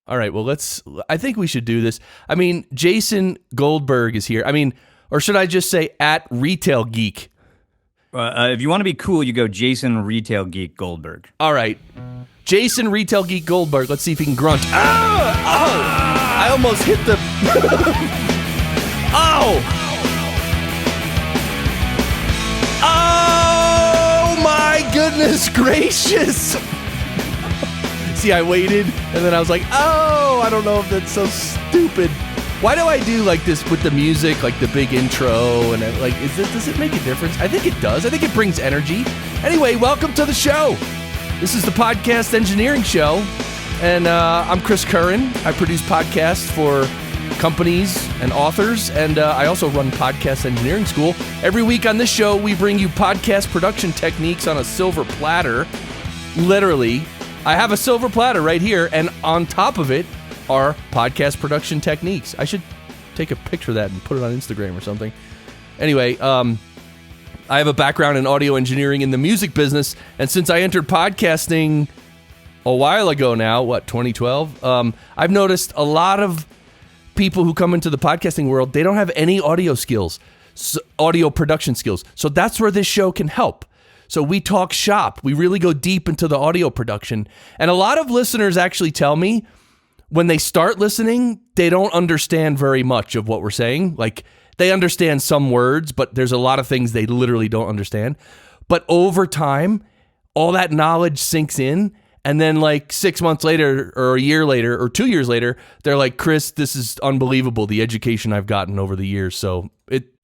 All right, well, I think we should do this. I mean, Jason Goldberg is here. I mean, or should I just say at Retailgeek? If you want to be cool, you go Jason Retailgeek Goldberg. All right. Jason Retailgeek Goldberg. Let's see if he can grunt. Oh! I almost hit the... Oh! Oh, my goodness gracious! See, I waited, and then I was like, oh, I don't know if that's so stupid. Why do I do like this with the music, like the big intro, and like, does it make a difference? I think it does. I think it brings energy. Anyway, welcome to the show. This is the Podcast Engineering Show, and I'm Chris Curran. I produce podcasts for companies and authors, and I also run Podcast Engineering School. Every week on this show, we bring you podcast production techniques on a silver platter. Literally, I have a silver platter right here, and on top of it are podcast production techniques. I should take a picture of that and put it on Instagram or something. Anyway, I have a background in audio engineering in the music business, and since I entered podcasting a while ago now, 2012, I've noticed a lot of people who come into the podcasting world, they don't have any audio skills, audio production skills. So that's where this show can help. So we talk shop. We really go deep into the audio production. And a lot of listeners actually tell me when they start listening, they don't understand very much of what we're saying. Like, they understand some words, but there's a lot of things they literally don't understand. But over time, all that knowledge sinks in. And then like 6 months later or a year later or 2 years later, they're like, Chris, this is unbelievable, the education I've gotten over the years. So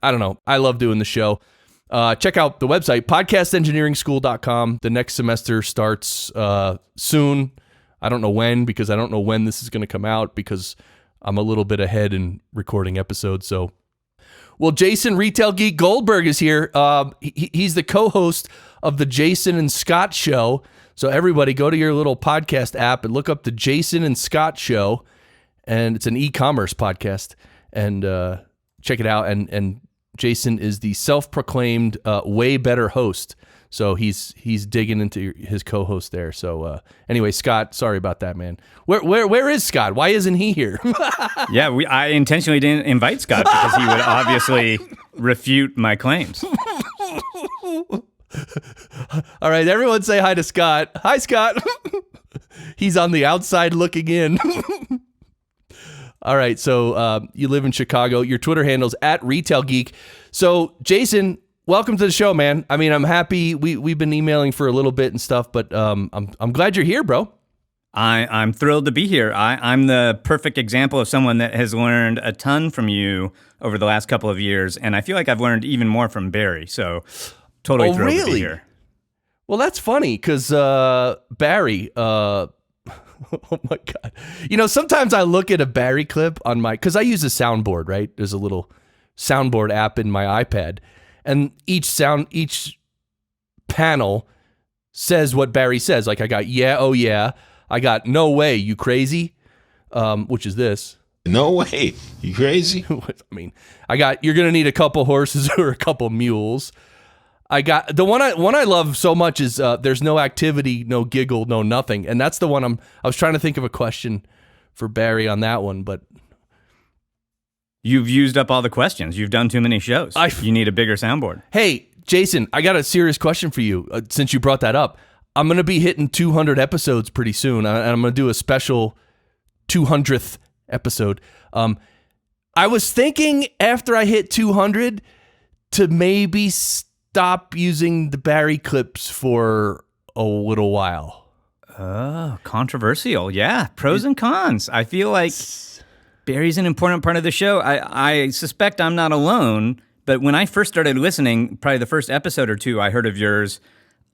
I don't know. I love doing the show. Check out the website, podcastengineeringschool.com. The next semester starts soon. I don't know when, because I don't know when this is going to come out, because I'm a little bit ahead in recording episodes. So, well, Jason Retailgeek Goldberg is here. He's the co-host of the Jason and Scott Show. So everybody go to your little podcast app and look up the Jason and Scott Show. And it's an e-commerce podcast. And check it out. And Jason is the self-proclaimed way better host. So he's digging into his co-host there. So anyway, Scott, sorry about that, man. Where is Scott? Why isn't he here? Yeah, I intentionally didn't invite Scott because he would obviously refute my claims. All right, everyone say hi to Scott. Hi, Scott. He's on the outside looking in. All right, so you live in Chicago. Your Twitter handle's at Retailgeek. So, Jason, welcome to the show, man. I mean, I'm happy. We've been emailing for a little bit and stuff, but I'm glad you're here, bro. I'm thrilled to be here. I'm the perfect example of someone that has learned a ton from you over the last couple of years, and I feel like I've learned even more from Barry. So, totally thrilled to be here. Well, that's funny because Barry. Oh my God. You know, sometimes I look at a Barry clip on because I use a soundboard, right? There's a little soundboard app in my iPad, and each panel says what Barry says. Like, I got, yeah, oh yeah. I got, no way, you crazy? Which is this. No way, you crazy? I mean, I got, you're going to need a couple horses or a couple mules. I got the one I love so much is there's no activity, no giggle, no nothing, and that's the one I was trying to think of a question for Barry on that one, but you've used up all the questions. You've done too many shows. You need a bigger soundboard. Hey, Jason, I got a serious question for you. Since you brought that up, I'm gonna be hitting 200 episodes pretty soon, and I'm gonna do a special 200th episode. I was thinking after I hit 200 to maybe stop using the Barry clips for a little while. Oh, controversial. Yeah, pros and cons. I feel like Barry's an important part of the show. I suspect I'm not alone, but when I first started listening, probably the first episode or two I heard of yours,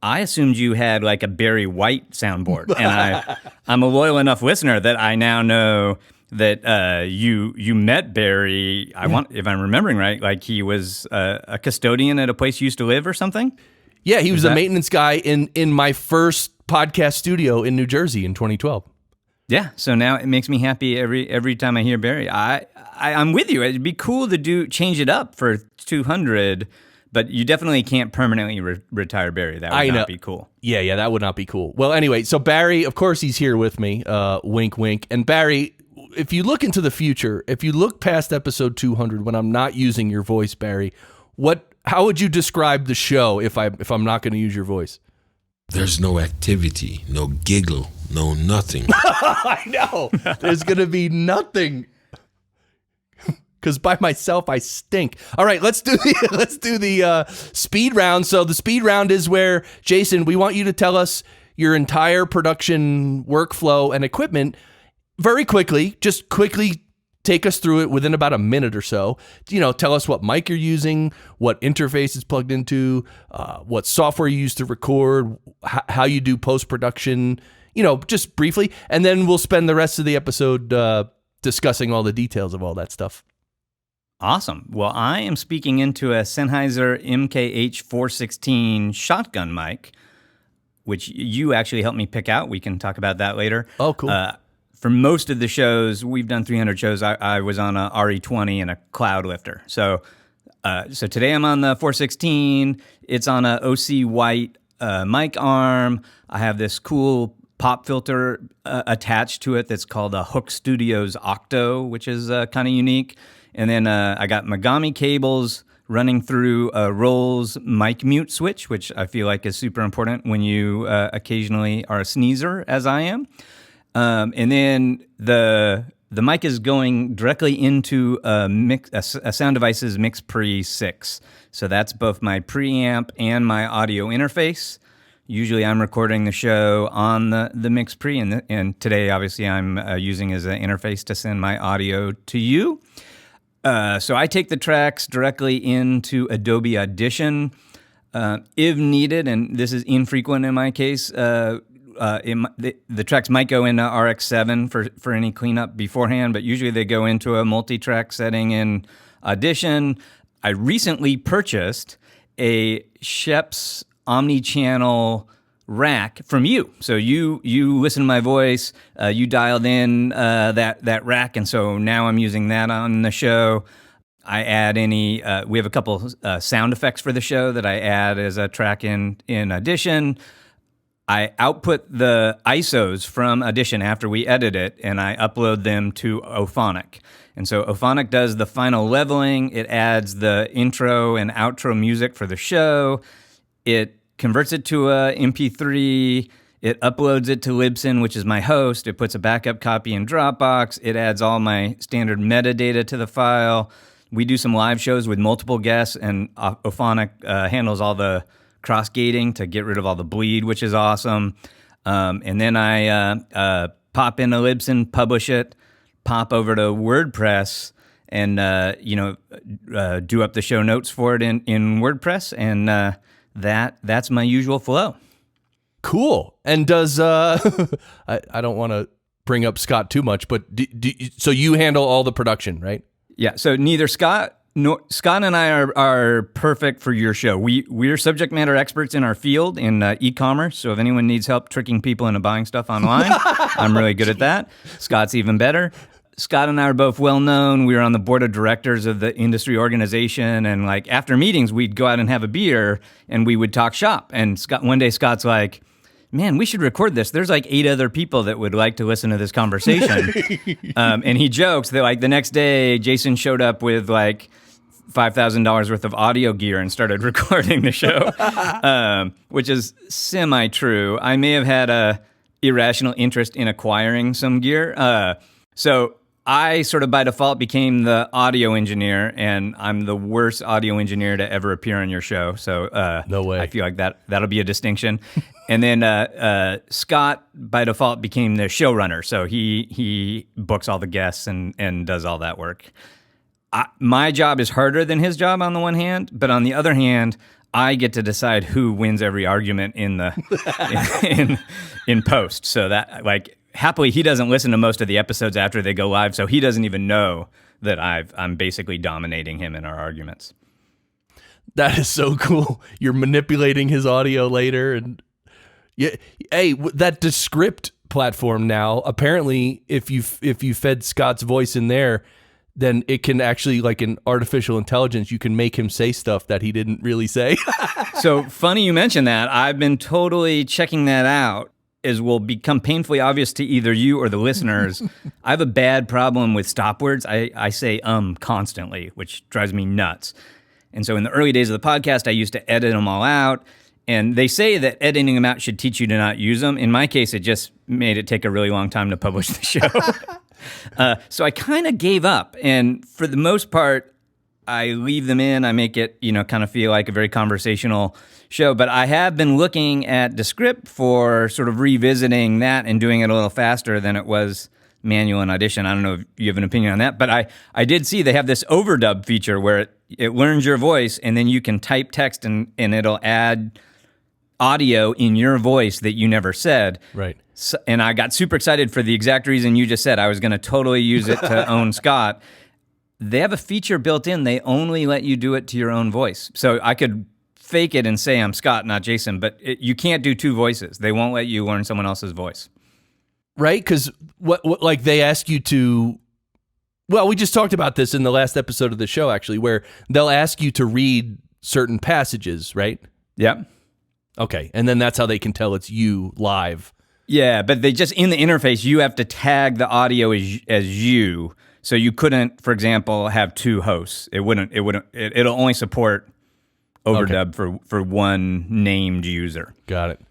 I assumed you had like a Barry White soundboard. And I'm a loyal enough listener that I now know that you met Barry. If I'm remembering right, like he was a custodian at a place you used to live or something. Yeah, he was a maintenance guy in my first podcast studio in New Jersey in 2012. Yeah, so now it makes me happy every time I hear Barry. I'm with you. It'd be cool to change it up for 200, But you definitely can't permanently retire Barry. That would not be cool. Yeah, that would not be cool. Well, anyway, so Barry, of course, he's here with me. Wink, wink. And Barry, if you look into the future, if you look past episode 200, when I'm not using your voice, Barry, how would you describe the show if I'm not going to use your voice? There's no activity, no giggle, no nothing. I know. There's going to be nothing. Because by myself, I stink. All right, let's do the speed round. So the speed round is where, Jason, we want you to tell us your entire production workflow and equipment very quickly. Just quickly take us through it within about a minute or so. Tell us what mic you're using, what interface is plugged into, what software you use to record, how you do post-production, just briefly. And then we'll spend the rest of the episode discussing all the details of all that stuff. Awesome. Well, I am speaking into a Sennheiser MKH416 shotgun mic, which you actually helped me pick out. We can talk about that later. Oh, cool. For most of the shows, we've done 300 shows, I was on a RE20 and a Cloudlifter. So today I'm on the 416. It's on a O.C. white mic arm. I have this cool pop filter attached to it that's called a Hook Studios Octo, which is kind of unique. And then I got Mogami cables running through a Rolls Mic Mute Switch, which I feel like is super important when you occasionally are a sneezer, as I am. And then the mic is going directly into a Sound Devices Mix Pre 6. So that's both my preamp and my audio interface. Usually I'm recording the show on the Mix Pre, and today obviously I'm using as an interface to send my audio to you. So I take the tracks directly into Adobe Audition. If needed, and this is infrequent in my case, the tracks might go into RX7 for any cleanup beforehand, but usually they go into a multi-track setting in Audition. I recently purchased a Sheps omni-channel rack from you. So you listen to my voice, you dialed in that rack, and so now I'm using that on the show. I add we have a couple sound effects for the show that I add as a track in Audition. I output the ISOs from Audition after we edit it, and I upload them to Auphonic. And so Auphonic does the final leveling. It adds the intro and outro music for the show. It converts it to a MP3. It uploads it to Libsyn, which is my host. It puts a backup copy in Dropbox. It adds all my standard metadata to the file. We do some live shows with multiple guests, and Auphonic handles all the crossgating to get rid of all the bleed, which is awesome. And then I pop into Libsyn, publish it, pop over to WordPress, and do up the show notes for it in WordPress, and that's my usual flow. Cool. And does I don't want to bring up Scott too much, but so you handle all the production, right? Yeah. So neither Scott and I are perfect for your show. We're subject matter experts in our field in e-commerce. So if anyone needs help tricking people into buying stuff online, I'm really good at that. Scott's even better. Scott and I are both well known. We were on the board of directors of the industry organization, and like after meetings, we'd go out and have a beer and we would talk shop. And one day Scott's like, "Man, we should record this. There's like 8 other people that would like to listen to this conversation." And he jokes that like the next day, Jason showed up with like $5,000 worth of audio gear and started recording the show, which is semi-true. I may have had a irrational interest in acquiring some gear. So I sort of by default became the audio engineer, and I'm the worst audio engineer to ever appear on your show. So no way. I feel like that'll be a distinction. And then Scott by default became the showrunner. So he books all the guests and does all that work. My job is harder than his job on the one hand, but on the other hand, I get to decide who wins every argument in the in post. So that like happily he doesn't listen to most of the episodes after they go live, so he doesn't even know that I'm basically dominating him in our arguments. That is so cool. You're manipulating his audio later, and yeah, hey, that Descript platform now. Apparently, if you fed Scott's voice in there, then it can actually, like in artificial intelligence, you can make him say stuff that he didn't really say. So funny you mentioned that. I've been totally checking that out, as will become painfully obvious to either you or the listeners. I have a bad problem with stop words. I say constantly, which drives me nuts. And so in the early days of the podcast, I used to edit them all out. And they say that editing them out should teach you to not use them. In my case, it just made it take a really long time to publish the show. So I kind of gave up. And for the most part, I leave them in. I make it, kind of feel like a very conversational show. But I have been looking at Descript for sort of revisiting that and doing it a little faster than it was manual in Audition. I don't know if you have an opinion on that. But I did see they have this overdub feature where it learns your voice, and then you can type text and it'll add audio in your voice that you never said. Right. So, and I got super excited for the exact reason you just said. I was going to totally use it to own Scott. They have a feature built in. They only let you do it to your own voice. So I could fake it and say I'm Scott, not Jason, but you can't do two voices. They won't let you learn someone else's voice. Right? Because what like they ask you to... Well, we just talked about this in the last episode of the show, actually, where they'll ask you to read certain passages, right? Yep. Okay, and then that's how they can tell it's you live. Yeah, but they just, in the interface, you have to tag the audio as you. So you couldn't, for example, have two hosts. It'll only support overdub for one named user. Got it.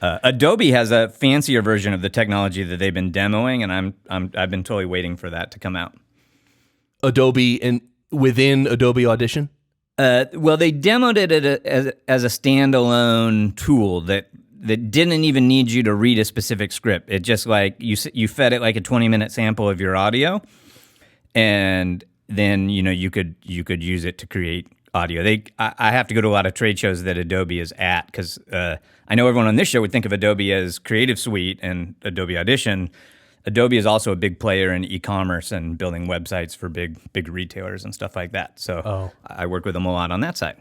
Adobe has a fancier version of the technology that they've been demoing, and I've been totally waiting for that to come out. Adobe and within Adobe Audition? Well, they demoed it as a standalone tool that didn't even need you to read a specific script. It just like you fed it like a 20-minute sample of your audio, and then you could use it to create audio. I have to go to a lot of trade shows that Adobe is at because I know everyone on this show would think of Adobe as Creative Suite and Adobe Audition. Adobe is also a big player in e-commerce and building websites for big retailers and stuff like that. So I work with them a lot on that side.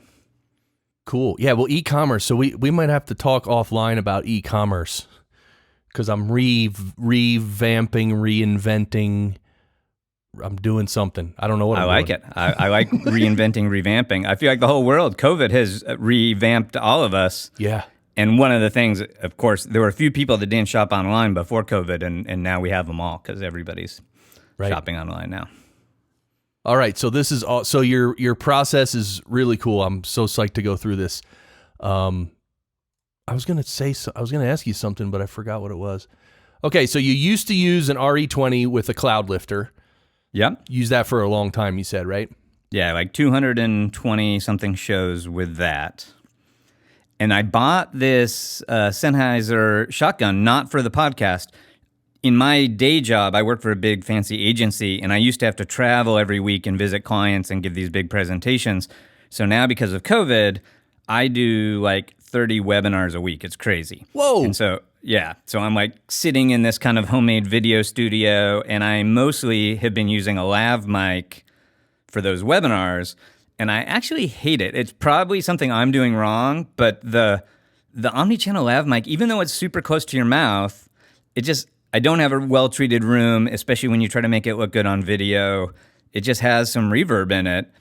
Cool. Yeah, well, e-commerce. So we might have to talk offline about e-commerce because I'm revamping, reinventing. I'm doing something. I don't know what I'm like doing. it. I like reinventing, revamping. I feel like the whole world, COVID has revamped all of us. Yeah. And one of the things, of course, there were a few people that didn't shop online before COVID, and now we have them all because everybody's shopping online now. All right, so this is all. So your process is really cool. I'm so psyched to go through this. I was gonna ask you something, but I forgot what it was. Okay, so you used to use an RE20 with a Cloudlifter. Yep. Used that for a long time, you said, right? Yeah, like 220 something shows with that. And I bought this Sennheiser shotgun, not for the podcast. In my day job, I work for a big fancy agency, and I used to have to travel every week and visit clients and give these big presentations. So now, because of COVID, I do like 30 webinars a week. It's crazy. Whoa. And so, so I'm like sitting in this kind of homemade video studio, and I mostly have been using a lav mic for those webinars. And I actually hate it. It's probably something I'm doing wrong, but the omnichannel lav mic, even though it's super close to your mouth, I don't have a well-treated room, especially when you try to make it look good on video. It just has some reverb in it,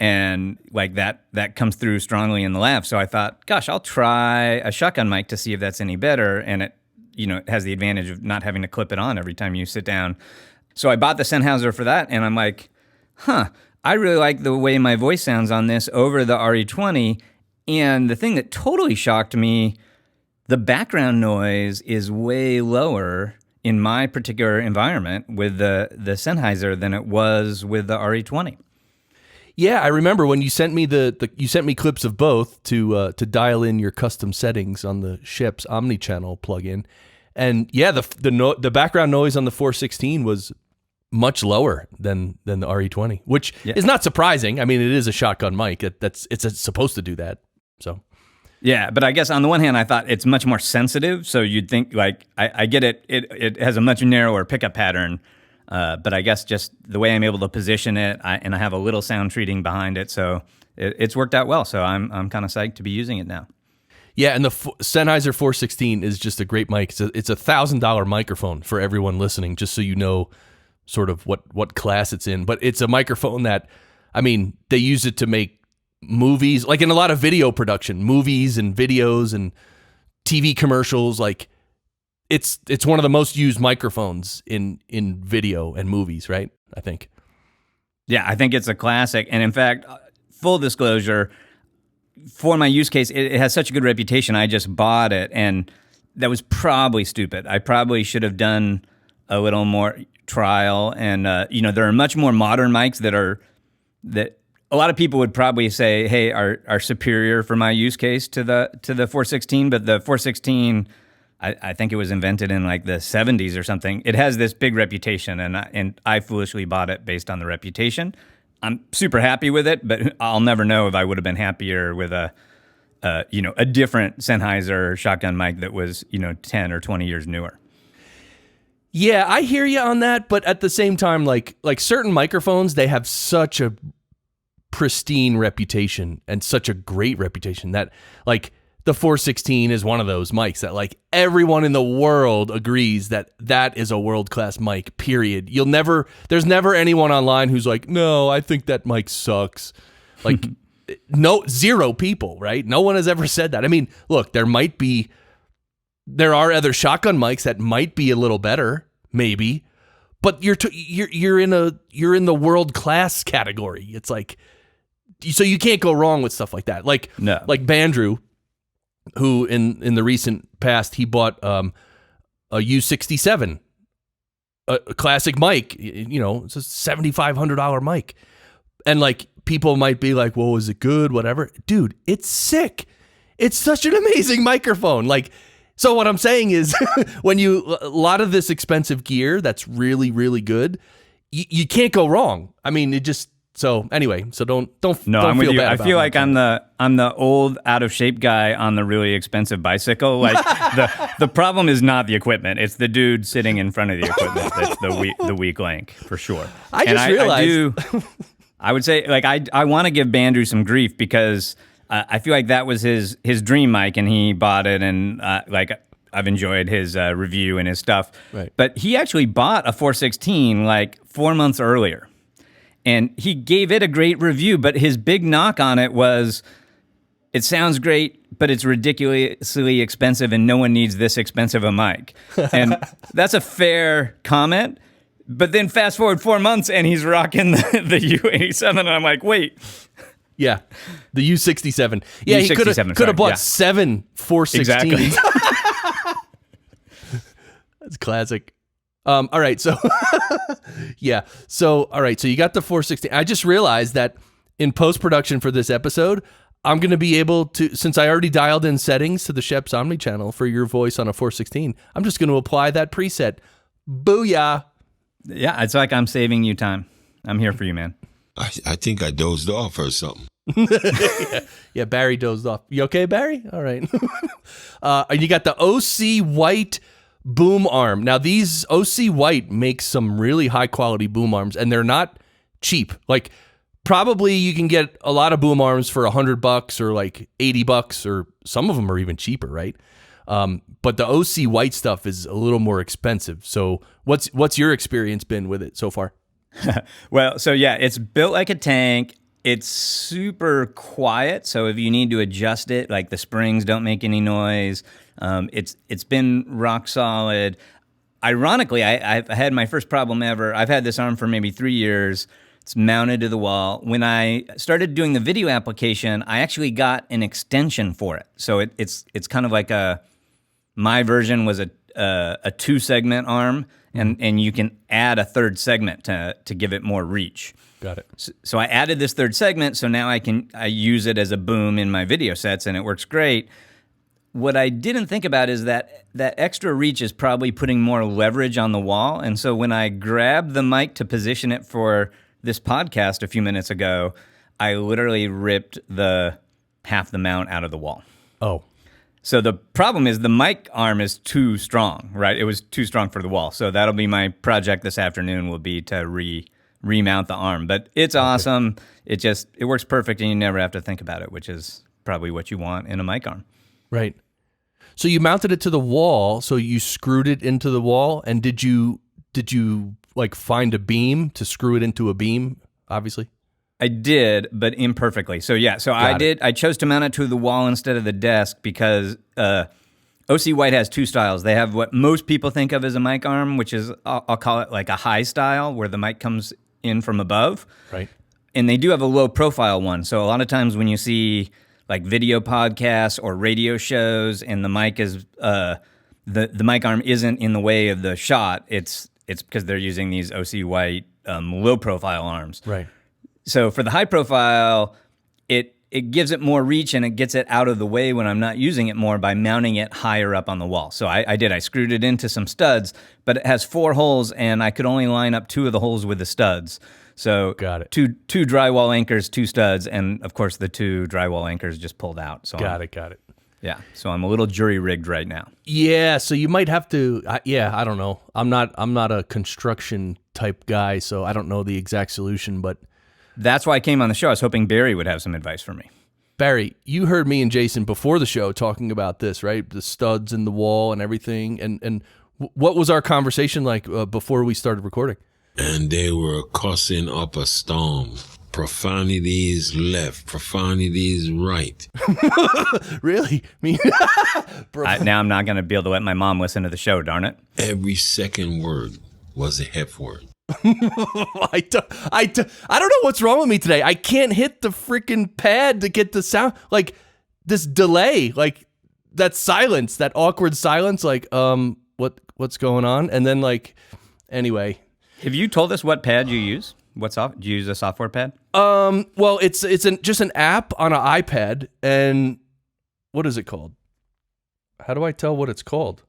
and like that comes through strongly in the lav. So I thought, gosh, I'll try a shotgun mic to see if that's any better, and it has the advantage of not having to clip it on every time you sit down. So I bought the Sennheiser for that, and I'm like, I really like the way my voice sounds on this over the RE20. And the thing that totally shocked me, the background noise is way lower in my particular environment with the Sennheiser than it was with the RE20. Yeah, I remember when you sent me you sent me clips of both to dial in your custom settings on the Shep's Omnichannel plugin. And yeah, the background noise on the 416 was much lower than the RE20, which is not surprising. I mean, it is a shotgun mic. It's supposed to do that. So, yeah, but I guess on the one hand, I thought it's much more sensitive. So you'd think like I get it. It has a much narrower pickup pattern, but I guess just the way I'm able to position it, and I have a little sound treating behind it, so it's worked out well. So I'm kind of psyched to be using it now. Yeah, and the Sennheiser 416 is just a great mic. It's a $1,000 microphone for everyone listening. Just so you know. sort of what class it's in, but it's a microphone that, I mean, they use it to make movies, like in a lot of video production, movies and videos and TV commercials. Like it's one of the most used microphones in video and movies, right? I think. Yeah, I think it's a classic. And in fact, full disclosure, for my use case, it has such a good reputation. I just bought it, and that was probably stupid. I probably should have done a little more trial. And there are much more modern mics that a lot of people would probably say, hey, are superior for my use case to the 416. But the 416, I think it was invented in like the 70s or something. It has this big reputation, and I foolishly bought it based on the reputation. I'm super happy with it, but I'll never know if I would have been happier with a different Sennheiser shotgun mic that was 10 or 20 years newer. Yeah, I hear you on that, but at the same time, like certain microphones, they have such a pristine reputation and such a great reputation that like the 416 is one of those mics that like everyone in the world agrees that is a world-class mic, period. There's never anyone online who's like, no, I think that mic sucks. Like zero people, right? No one has ever said that. I mean, look, there are other shotgun mics that might be a little better, maybe, but you're in the world-class category. It's like, so you can't go wrong with stuff like that. Like Bandrew, who in the recent past, he bought a U67, a classic mic, it's a $7,500 mic. And like people might be like, well, is it good? Whatever. Dude, it's sick. It's such an amazing microphone. Like, so what I'm saying is when a lot of this expensive gear that's really, really good, you can't go wrong. I mean, so anyway, so don't I'm with feel you. bad I about feel it. like I'm the old out of shape guy on the really expensive bicycle. Like the problem is not the equipment; it's the dude sitting in front of the equipment that's the weak link for sure. I just realized. I would say like I want to give Bandrew some grief because I feel like that was his dream mic and he bought it, and I've enjoyed his review and his stuff. Right. But he actually bought a 416 like 4 months earlier. And he gave it a great review, but his big knock on it was, it sounds great, but it's ridiculously expensive and no one needs this expensive a mic. And that's a fair comment. But then fast forward 4 months and he's rocking the U87 and I'm like, wait. Yeah, the U67. Yeah, he could have bought 7 416s. Exactly. That's classic. All right, so yeah. So all right, so you got the 416. I just realized that in post-production for this episode, I'm going to be able to, since I already dialed in settings to the Sheps Omni channel for your voice on a 416, I'm just going to apply that preset. Booyah. Yeah, it's like I'm saving you time. I'm here for you, man. I think I dozed off or something. Yeah, Barry dozed off. You okay, Barry? All right. You got the O.C. White boom arm. Now, these O.C. White makes some really high quality boom arms, and they're not cheap. Like, probably you can get a lot of boom arms for $100 or like $80, or some of them are even cheaper, right? But the O.C. White stuff is a little more expensive. So what's your experience been with it so far? Well, so yeah, it's built like a tank. It's super quiet. So if you need to adjust it, like the springs don't make any noise. It's been rock solid. Ironically, I've had my first problem ever. I've had this arm for maybe 3 years. It's mounted to the wall. When I started doing the video application, I actually got an extension for it. So it's kind of like my version was a 2-segment arm, and you can add a third segment to give it more reach. Got it. So I added this third segment, so now I use it as a boom in my video sets, and it works great. What I didn't think about is that extra reach is probably putting more leverage on the wall, and so when I grabbed the mic to position it for this podcast a few minutes ago, I literally ripped half the mount out of the wall. Oh. So the problem is the mic arm is too strong, right? It was too strong for the wall. So that'll be my project this afternoon, will be to remount the arm. But it's awesome. It works perfect, and you never have to think about it, which is probably what you want in a mic arm. Right. So you mounted it to the wall, so you screwed it into the wall, and did you like find a beam to screw it into a beam, obviously? I did, but imperfectly. So yeah, I chose to mount it to the wall instead of the desk because O.C. White has two styles. They have what most people think of as a mic arm, which is, I'll call it like a high style, where the mic comes in from above. Right. And they do have a low profile one. So a lot of times when you see like video podcasts or radio shows and the mic is, the mic arm isn't in the way of the shot, it's because they're using these O.C. White low profile arms. Right. So for the high profile, it gives it more reach and it gets it out of the way when I'm not using it more by mounting it higher up on the wall. So I screwed it into some studs, but it has 4 holes and I could only line up 2 of the holes with the studs. So got it. Two drywall anchors, 2 studs, and of course the 2 drywall anchors just pulled out. So got it. Yeah, so I'm a little jury rigged right now. Yeah, so you might have to. I don't know. I'm not a construction type guy, so I don't know the exact solution, but. That's why I came on the show. I was hoping Barry would have some advice for me. Barry, you heard me and Jason before the show talking about this, right? The studs in the wall and everything. And what was our conversation like before we started recording? And they were cussing up a storm. Profanities left, profanities right. Really? Now I'm not going to be able to let my mom listen to the show, darn it. Every second word was a F word. I don't know what's wrong with me today. I can't hit the freaking pad to get the sound. Like this delay, like that silence, that awkward silence. Like, what's going on? And then like, anyway. Have you told us what pad you use? Do you use a software pad? Well, it's just an app on an iPad, and what is it called? How do I tell what it's called?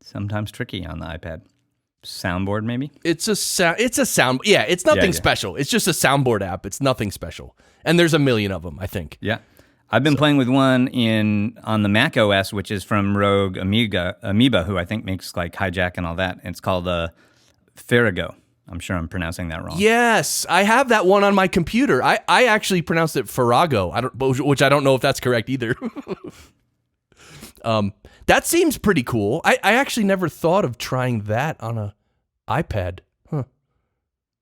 Sometimes tricky on the iPad. Soundboard, maybe? It's a sound. Yeah, it's nothing special. It's just a soundboard app. It's nothing special. And there's a million of them, I think. Yeah. I've been playing with one on the Mac OS, which is from Rogue Amoeba, who I think makes like Hijack and all that. And it's called Farrago. I'm sure I'm pronouncing that wrong. Yes, I have that one on my computer. I actually pronounced it Farrago, which I don't know if that's correct either. That seems pretty cool. I actually never thought of trying that on a iPad. Huh.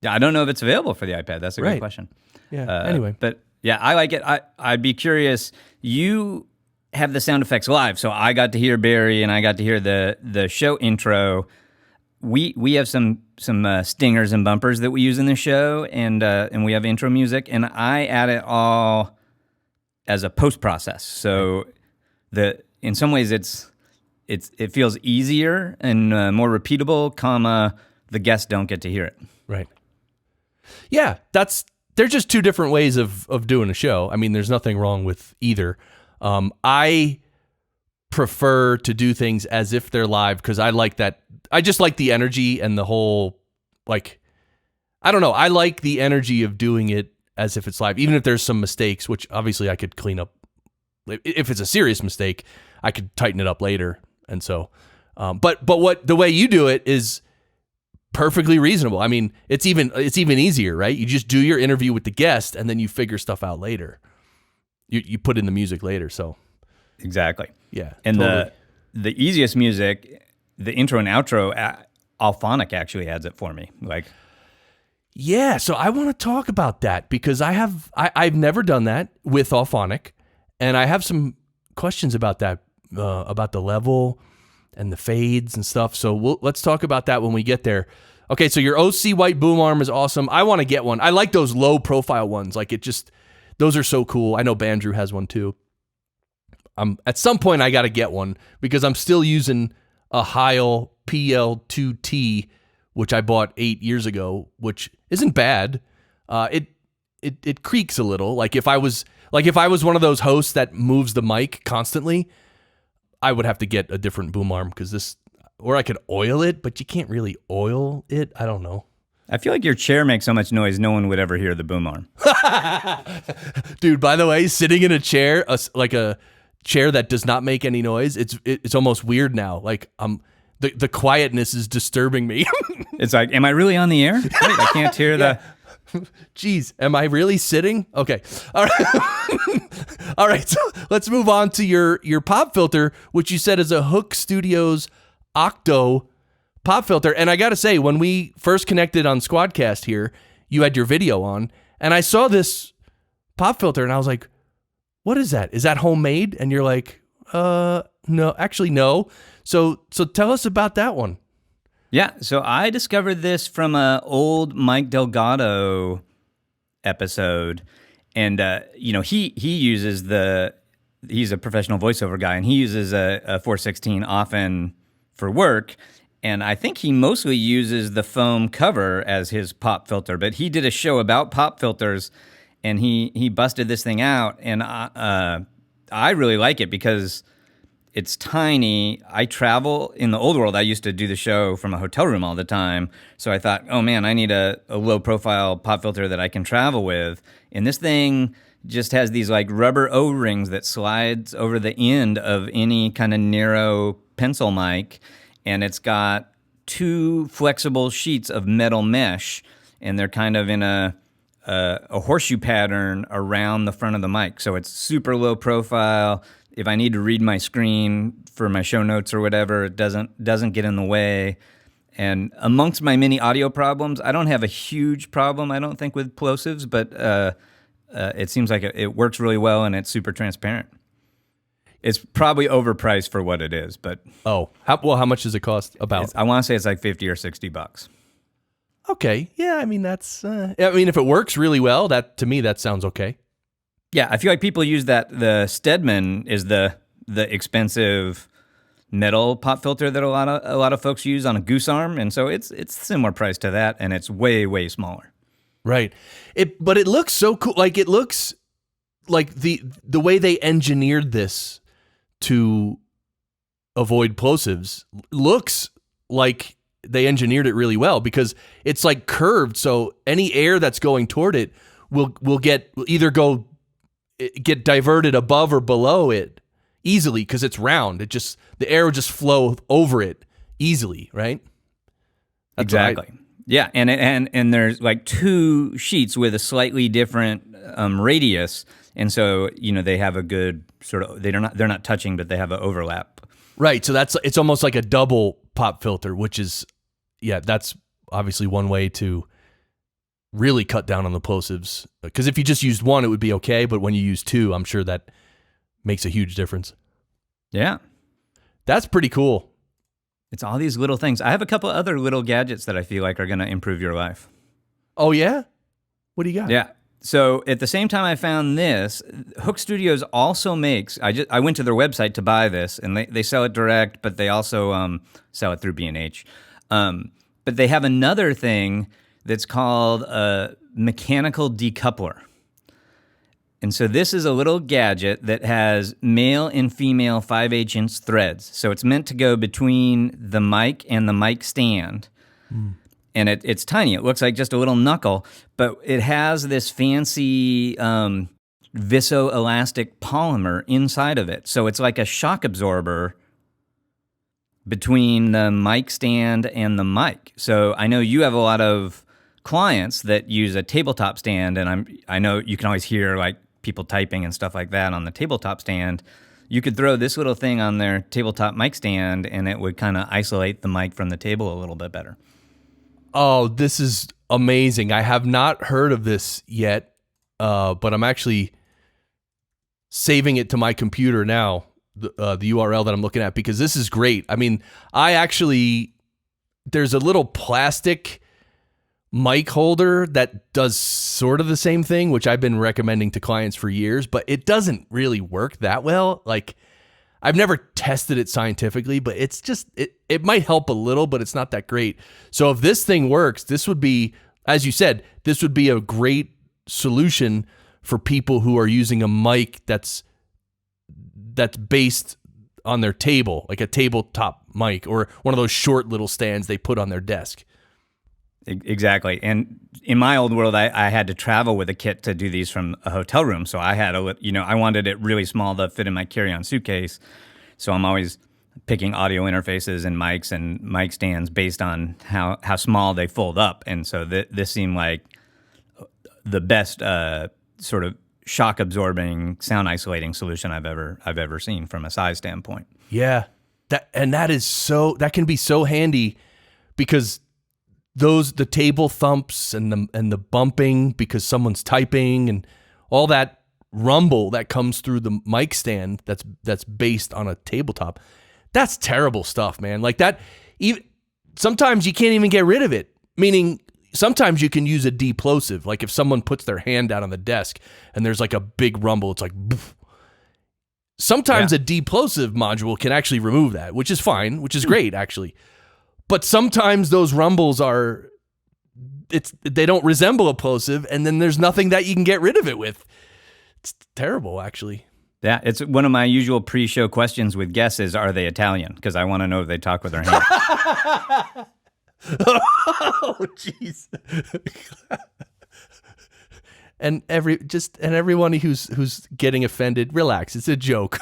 Yeah, I don't know if it's available for the iPad. That's a good question. Yeah. Anyway, but yeah, I like it. I'd be curious. You have the sound effects live, so I got to hear Barry and I got to hear the show intro. We have some stingers and bumpers that we use in the show, and we have intro music, and I add it all as a post process. So in some ways it feels easier and more repeatable, the guests don't get to hear it. Right. Yeah, they're just two different ways of doing a show. I mean, there's nothing wrong with either. I prefer to do things as if they're live because I like that. I just like the energy and the whole, like, I don't know. I like the energy of doing it as if it's live, even if there's some mistakes, which obviously I could clean up. If it's a serious mistake, I could tighten it up later. And so, but the way you do it is perfectly reasonable. I mean, it's even easier, right? You just do your interview with the guest and then you figure stuff out later. You put in the music later. So exactly. Yeah. And totally. the easiest music, the intro and outro, Auphonic actually adds it for me. Like, yeah. So I want to talk about that because I've never done that with Auphonic, and I have some questions about that, about the level and the fades and stuff. So let's talk about that when we get there. Okay. So your O.C. White boom arm is awesome. I want to get one. I like those low profile ones. Like those are so cool. I know Bandrew has one too. At some point I got to get one because I'm still using a Heil PL2T, which I bought 8 years ago, which isn't bad. It creaks a little. Like if I was one of those hosts that moves the mic constantly, I would have to get a different boom arm or I could oil it, but you can't really oil it. I don't know. I feel like your chair makes so much noise, no one would ever hear the boom arm. Dude, by the way, sitting in a chair, like a chair that does not make any noise, it's almost weird now. Like the quietness is disturbing me. It's like, am I really on the air? Wait, I can't hear the... Jeez, am I really sitting? Okay. All right. All right. So let's move on to your pop filter, which you said is a Hook Studios Octo pop filter. And I got to say, when we first connected on Squadcast here, you had your video on, and I saw this pop filter, and I was like, what is that? Is that homemade? And you're like, no, actually, no. So tell us about that one. Yeah, so I discovered this from an old Mike Delgado episode, and he uses he's a professional voiceover guy, and he uses a 416 often for work, and I think he mostly uses the foam cover as his pop filter, but he did a show about pop filters, and he busted this thing out, and I really like it because it's tiny. I travel. In the old world, I used to do the show from a hotel room all the time. So I thought, oh man, I need a low-profile pop filter that I can travel with. And this thing just has these like rubber O-rings that slides over the end of any kind of narrow pencil mic. And it's got 2 flexible sheets of metal mesh. And they're kind of in a horseshoe pattern around the front of the mic. So it's super low profile. If I need to read my screen for my show notes or whatever, it doesn't get in the way. And amongst my many audio problems, I don't have a huge problem, I don't think, with plosives, but it seems like it works really well, and it's super transparent. It's probably overpriced for what it is, but How much does it cost? About I want to say it's like $50 or $60. Okay, yeah, I mean that's. If it works really well, to me that sounds okay. Yeah, I feel like people use that. The Stedman is the expensive metal pop filter that a lot of folks use on a goose arm, and so it's similar price to that, and it's way, way smaller. Right. But it looks so cool. Like it looks like the way they engineered this to avoid plosives looks like they engineered it really well, because it's like curved, so any air that's going toward it will either get diverted above or below it easily, because it's round. The air will just flow over it easily, right? That's exactly. Yeah, and there's like 2 sheets with a slightly different radius, and so they have a good sort of they're not touching, but they have an overlap. Right. So it's almost like a double pop filter, which is that's obviously one way to really cut down on the plosives, because if you just used one, it would be okay, but when you use 2, I'm sure that makes a huge difference. Yeah. That's pretty cool. It's all these little things. I have a couple other little gadgets that I feel like are going to improve your life. Oh, yeah? What do you got? Yeah. So at the same time I found this, Hook Studios also makes, I went to their website to buy this, and they sell it direct, but they also sell it through B&H. But they have another thing that's called a mechanical decoupler. And so this is a little gadget that has male and female 5/8" threads. So it's meant to go between the mic and the mic stand. And it's tiny. It looks like just a little knuckle, but it has this fancy viscoelastic polymer inside of it. So it's like a shock absorber between the mic stand and the mic. So I know you have a lot of clients that use a tabletop stand, and I know you can always hear like people typing and stuff like that on the tabletop stand. You could throw this little thing on their tabletop mic stand, and it would kind of isolate the mic from the table a little bit better. Oh, this is amazing. I have not heard of this yet, but I'm actually saving it to my computer now, the URL that I'm looking at, because this is great. I mean, there's a little plastic mic holder that does sort of the same thing, which I've been recommending to clients for years, but it doesn't really work that well. Like, I've never tested it scientifically, but it's just, it might help a little, but it's not that great. So if this thing works, this would be, as you said, this would be a great solution for people who are using a mic that's based on their table, like a tabletop mic or one of those short little stands they put on their desk. Exactly. And in my old world, I had to travel with a kit to do these from a hotel room. So I had I wanted it really small to fit in my carry-on suitcase. So I'm always picking audio interfaces and mics and mic stands based on how small they fold up. And so this seemed like the best sort of shock absorbing, sound isolating solution I've ever seen from a size standpoint. Yeah. That can be so handy because the table thumps and the bumping because someone's typing and all that rumble that comes through the mic stand that's based on a tabletop. That's terrible stuff, man. Like that, even sometimes you can't even get rid of it. Meaning, sometimes you can use a deplosive. Like if someone puts their hand out on the desk and there's like a big rumble, it's like, poof. Sometimes a deplosive module can actually remove that, which is fine, which is great actually. But sometimes those rumbles they don't resemble a plosive, and then there's nothing that you can get rid of it with. It's terrible, actually. Yeah, it's one of my usual pre-show questions with guests is, are they Italian? Because I want to know if they talk with their hands. Oh, jeez. And everyone who's getting offended, relax. It's a joke.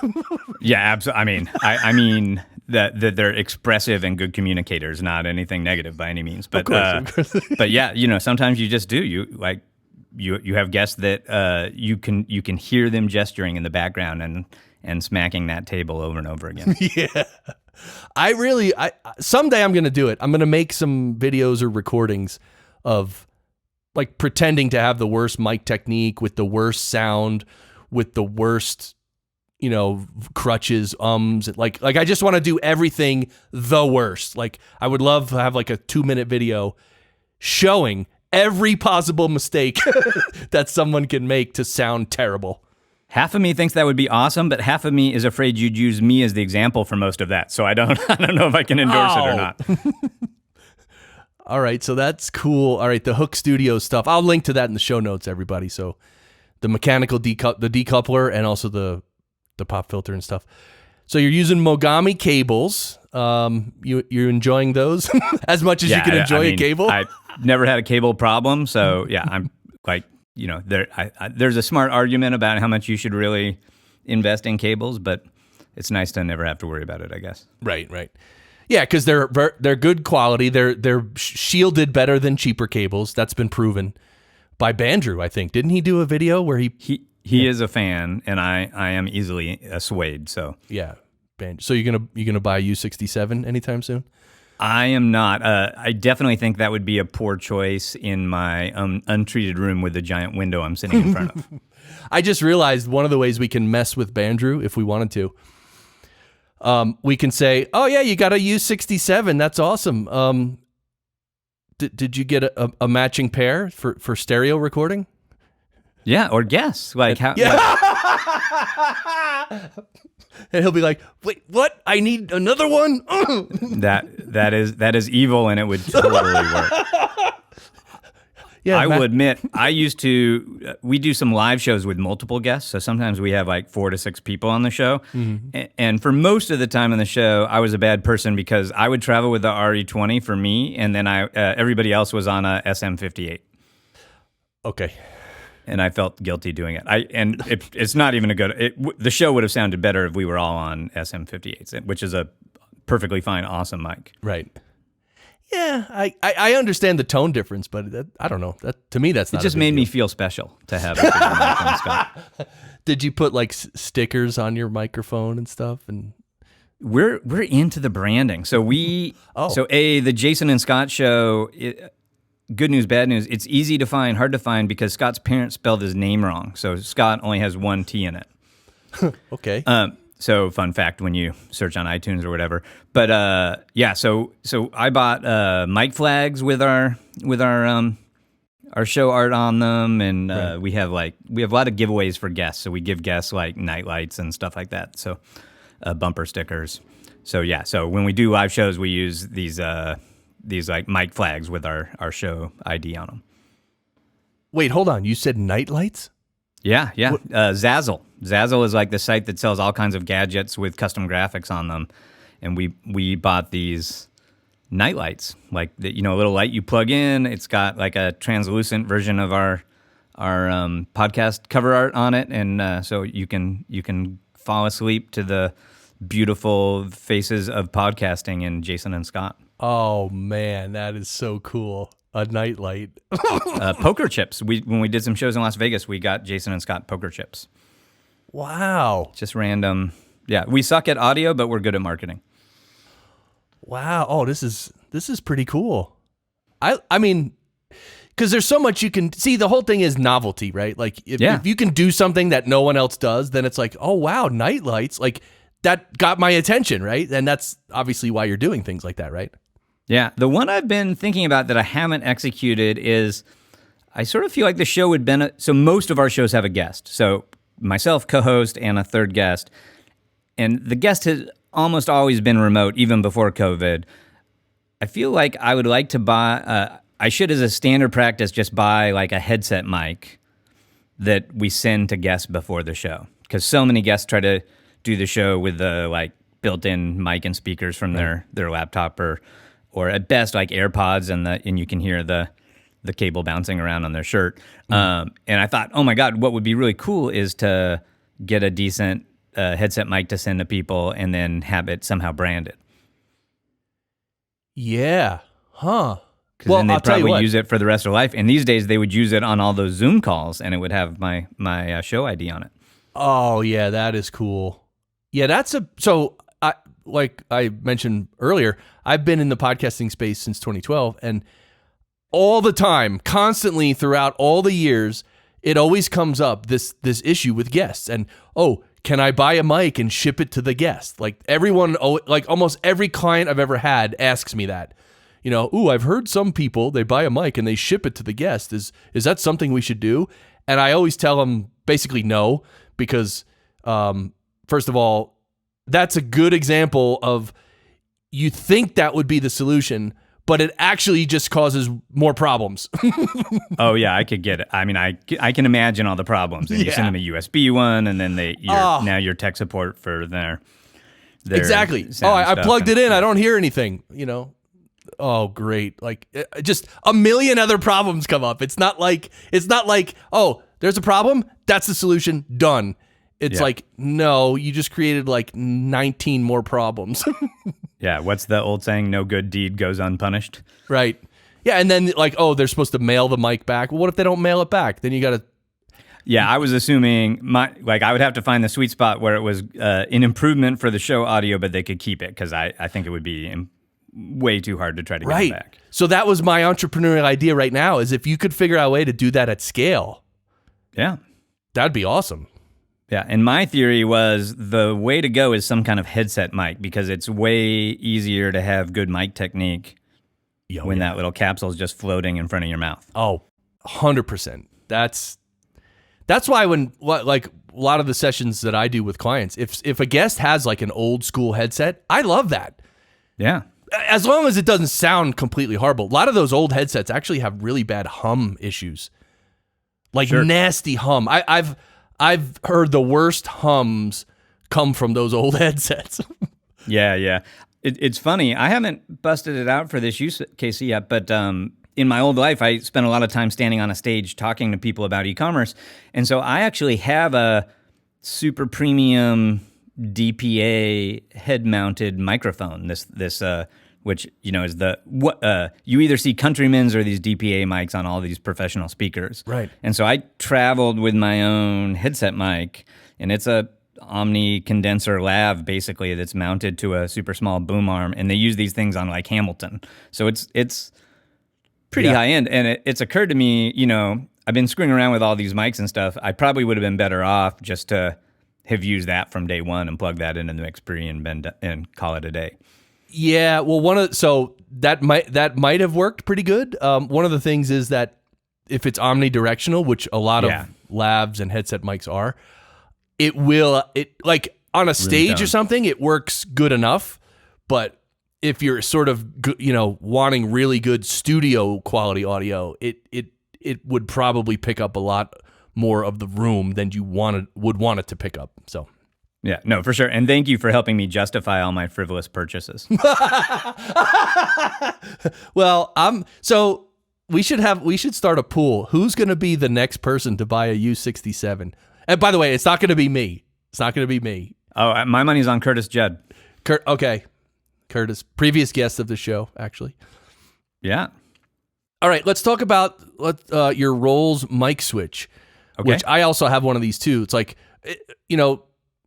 Yeah, absolutely. I mean that they're expressive and good communicators, not anything negative by any means. But of course. But yeah, sometimes you just do. You have guests that you can hear them gesturing in the background and smacking that table over and over again. Yeah. I someday I'm going to do it. I'm going to make some videos or recordings of like pretending to have the worst mic technique with the worst sound, with the worst, crutches, like I just want to do everything the worst. Like I would love to have like a 2-minute video showing every possible mistake that someone can make to sound terrible. Half of me thinks that would be awesome, but half of me is afraid you'd use me as the example for most of that. So I don't know if I can endorse it or not. All right, so that's cool. All right, the Hook Studio stuff. I'll link to that in the show notes, everybody. So the mechanical the decoupler and also the pop filter and stuff. So you're using Mogami cables. You're enjoying those as much as you can enjoy a cable? I've never had a cable problem, so yeah, I'm like, there's a smart argument about how much you should really invest in cables, but it's nice to never have to worry about it, I guess. Right. Yeah, because they're good quality. They're shielded better than cheaper cables. That's been proven by Bandrew, I think. Didn't he do a video where he is a fan, and I am easily swayed. So yeah, so you're gonna buy a U67 anytime soon? I am not. I definitely think that would be a poor choice in my untreated room with the giant window I'm sitting in front of. I just realized one of the ways we can mess with Bandrew, if we wanted to, we can say, "Oh yeah, you got a U67. That's awesome. Did you get a matching pair for stereo recording?" Yeah, or guess how. Yeah. And he'll be like, "Wait, what? I need another one." That is evil, and it would totally work. Yeah, I will admit, we do some live shows with multiple guests, so sometimes we have like 4 to 6 people on the show. Mm-hmm. And for most of the time on the show, I was a bad person because I would travel with the RE20 for me, and then everybody else was on a SM58. Okay. And I felt guilty doing it. It's not even the show would have sounded better if we were all on SM58s, which is a perfectly fine, awesome mic. Right. Yeah, I understand the tone difference, but I don't know. To me, that's not. It just made me feel special to have a bigger mic on Scott. Did you put like stickers on your microphone and stuff? And we're into the branding. So the Jason and Scott show. Good news, bad news. It's easy to find, hard to find because Scott's parents spelled his name wrong. So Scott only has 1 T in it. Okay. So fun fact when you search on iTunes or whatever. But yeah, so I bought mic flags with our show art on them, and right. we have a lot of giveaways for guests. So we give guests like nightlights and stuff like that. So bumper stickers. So yeah, so when we do live shows, we use these like mic flags with our show ID on them. Wait, hold on. You said nightlights? Yeah. Zazzle. Zazzle is like the site that sells all kinds of gadgets with custom graphics on them. And we bought these nightlights, like a little light you plug in. It's got like a translucent version of our podcast cover art on it. And so you can fall asleep to the beautiful faces of podcasting in Jason and Scott. Oh, man, that is so cool. A nightlight. Poker chips. When we did some shows in Las Vegas, we got Jason and Scott poker chips. Wow. Just random. Yeah, we suck at audio, but we're good at marketing. Wow. Oh, this is This is pretty cool. I mean, because there's so much you can see. The whole thing is novelty, right? Like if you can do something that no one else does, then it's like, oh wow, nightlights, like that got my attention, right? And that's obviously why you're doing things like that, right? Yeah. The one I've been thinking about that I haven't executed is I sort of feel like the show would benefit. So most of our shows have a guest. So myself, co-host, and a third guest. And the guest has almost always been remote, even before COVID. I feel like I would like to buy, I should, as a standard practice, just buy like a headset mic that we send to guests before the show. Because so many guests try to do the show with the like built-in mic and speakers from their laptop or at best like AirPods and you can hear the cable bouncing around on their shirt. And I thought, oh my God, what would be really cool is to get a decent headset mic to send to people and then have it somehow branded. Yeah. Huh. Because then they'd probably use it for the rest of their life. And these days they would use it on all those Zoom calls and it would have my show ID on it. Oh, yeah, that is cool. Yeah, like I mentioned earlier, I've been in the podcasting space since 2012, and all the time, constantly throughout all the years, it always comes up, this issue with guests. And, oh, can I buy a mic and ship it to the guest? Like everyone, like almost every client I've ever had asks me that. You know, ooh, I've heard some people, they buy a mic and they ship it to the guest. Is that something we should do? And I always tell them basically no, because first of all, that's a good example of you think that would be the solution, but it actually just causes more problems. Oh yeah, I could get it. I mean, I can imagine all the problems. And you send them a USB one, and then now your tech support for their exactly. Oh, I plugged it in. I don't hear anything. You know. Oh, great! Like just a million other problems come up. It's not like oh, there's a problem. That's the solution. Done. It's like, no, you just created like 19 more problems. Yeah, what's the old saying? No good deed goes unpunished. Right. Yeah, and then like, oh, they're supposed to mail the mic back. Well, what if they don't mail it back? Then you got to... Yeah, I was assuming I would have to find the sweet spot where it was an improvement for the show audio, but they could keep it, because I think it would be way too hard to try to get it back. So that was my entrepreneurial idea right now, is if you could figure out a way to do that at scale. Yeah. That'd be awesome. Yeah, and my theory was the way to go is some kind of headset mic, because it's way easier to have good mic technique when that little capsule is just floating in front of your mouth. Oh, 100%. That's why like a lot of the sessions that I do with clients, if a guest has like an old school headset, I love that. Yeah. As long as it doesn't sound completely horrible. A lot of those old headsets actually have really bad hum issues. Like nasty hum. I've heard the worst hums come from those old headsets. Yeah. It's funny. I haven't busted it out for this use case yet, but in my old life, I spent a lot of time standing on a stage talking to people about e-commerce. And so I actually have a super premium DPA head-mounted microphone, this which, you know, is you either see Countryman's or these DPA mics on all these professional speakers. Right. And so I traveled with my own headset mic, and it's a Omni condenser lav, basically, that's mounted to a super small boom arm, and they use these things on like Hamilton. So it's pretty high end, and it's occurred to me, you know, I've been screwing around with all these mics and stuff. I probably would have been better off just to have used that from day one and plug that into the Xperi and call it a day. Yeah, well, so that might have worked pretty good. One of the things is that if it's omnidirectional, which a lot of lavs and headset mics are, it like on a stage or something, it works good enough. But if you're sort of, you know, wanting really good studio quality audio, it would probably pick up a lot more of the room than you would want it to pick up. So. Yeah, no, for sure. And thank you for helping me justify all my frivolous purchases. Well, so we should start a pool. Who's going to be the next person to buy a U67? And by the way, it's not going to be me. Oh, my money's on Curtis Judd. Okay. Curtis, previous guest of the show, actually. Yeah. All right, let's talk about your Rolls Mic Switch, which I also have one of these too. It's like, you know,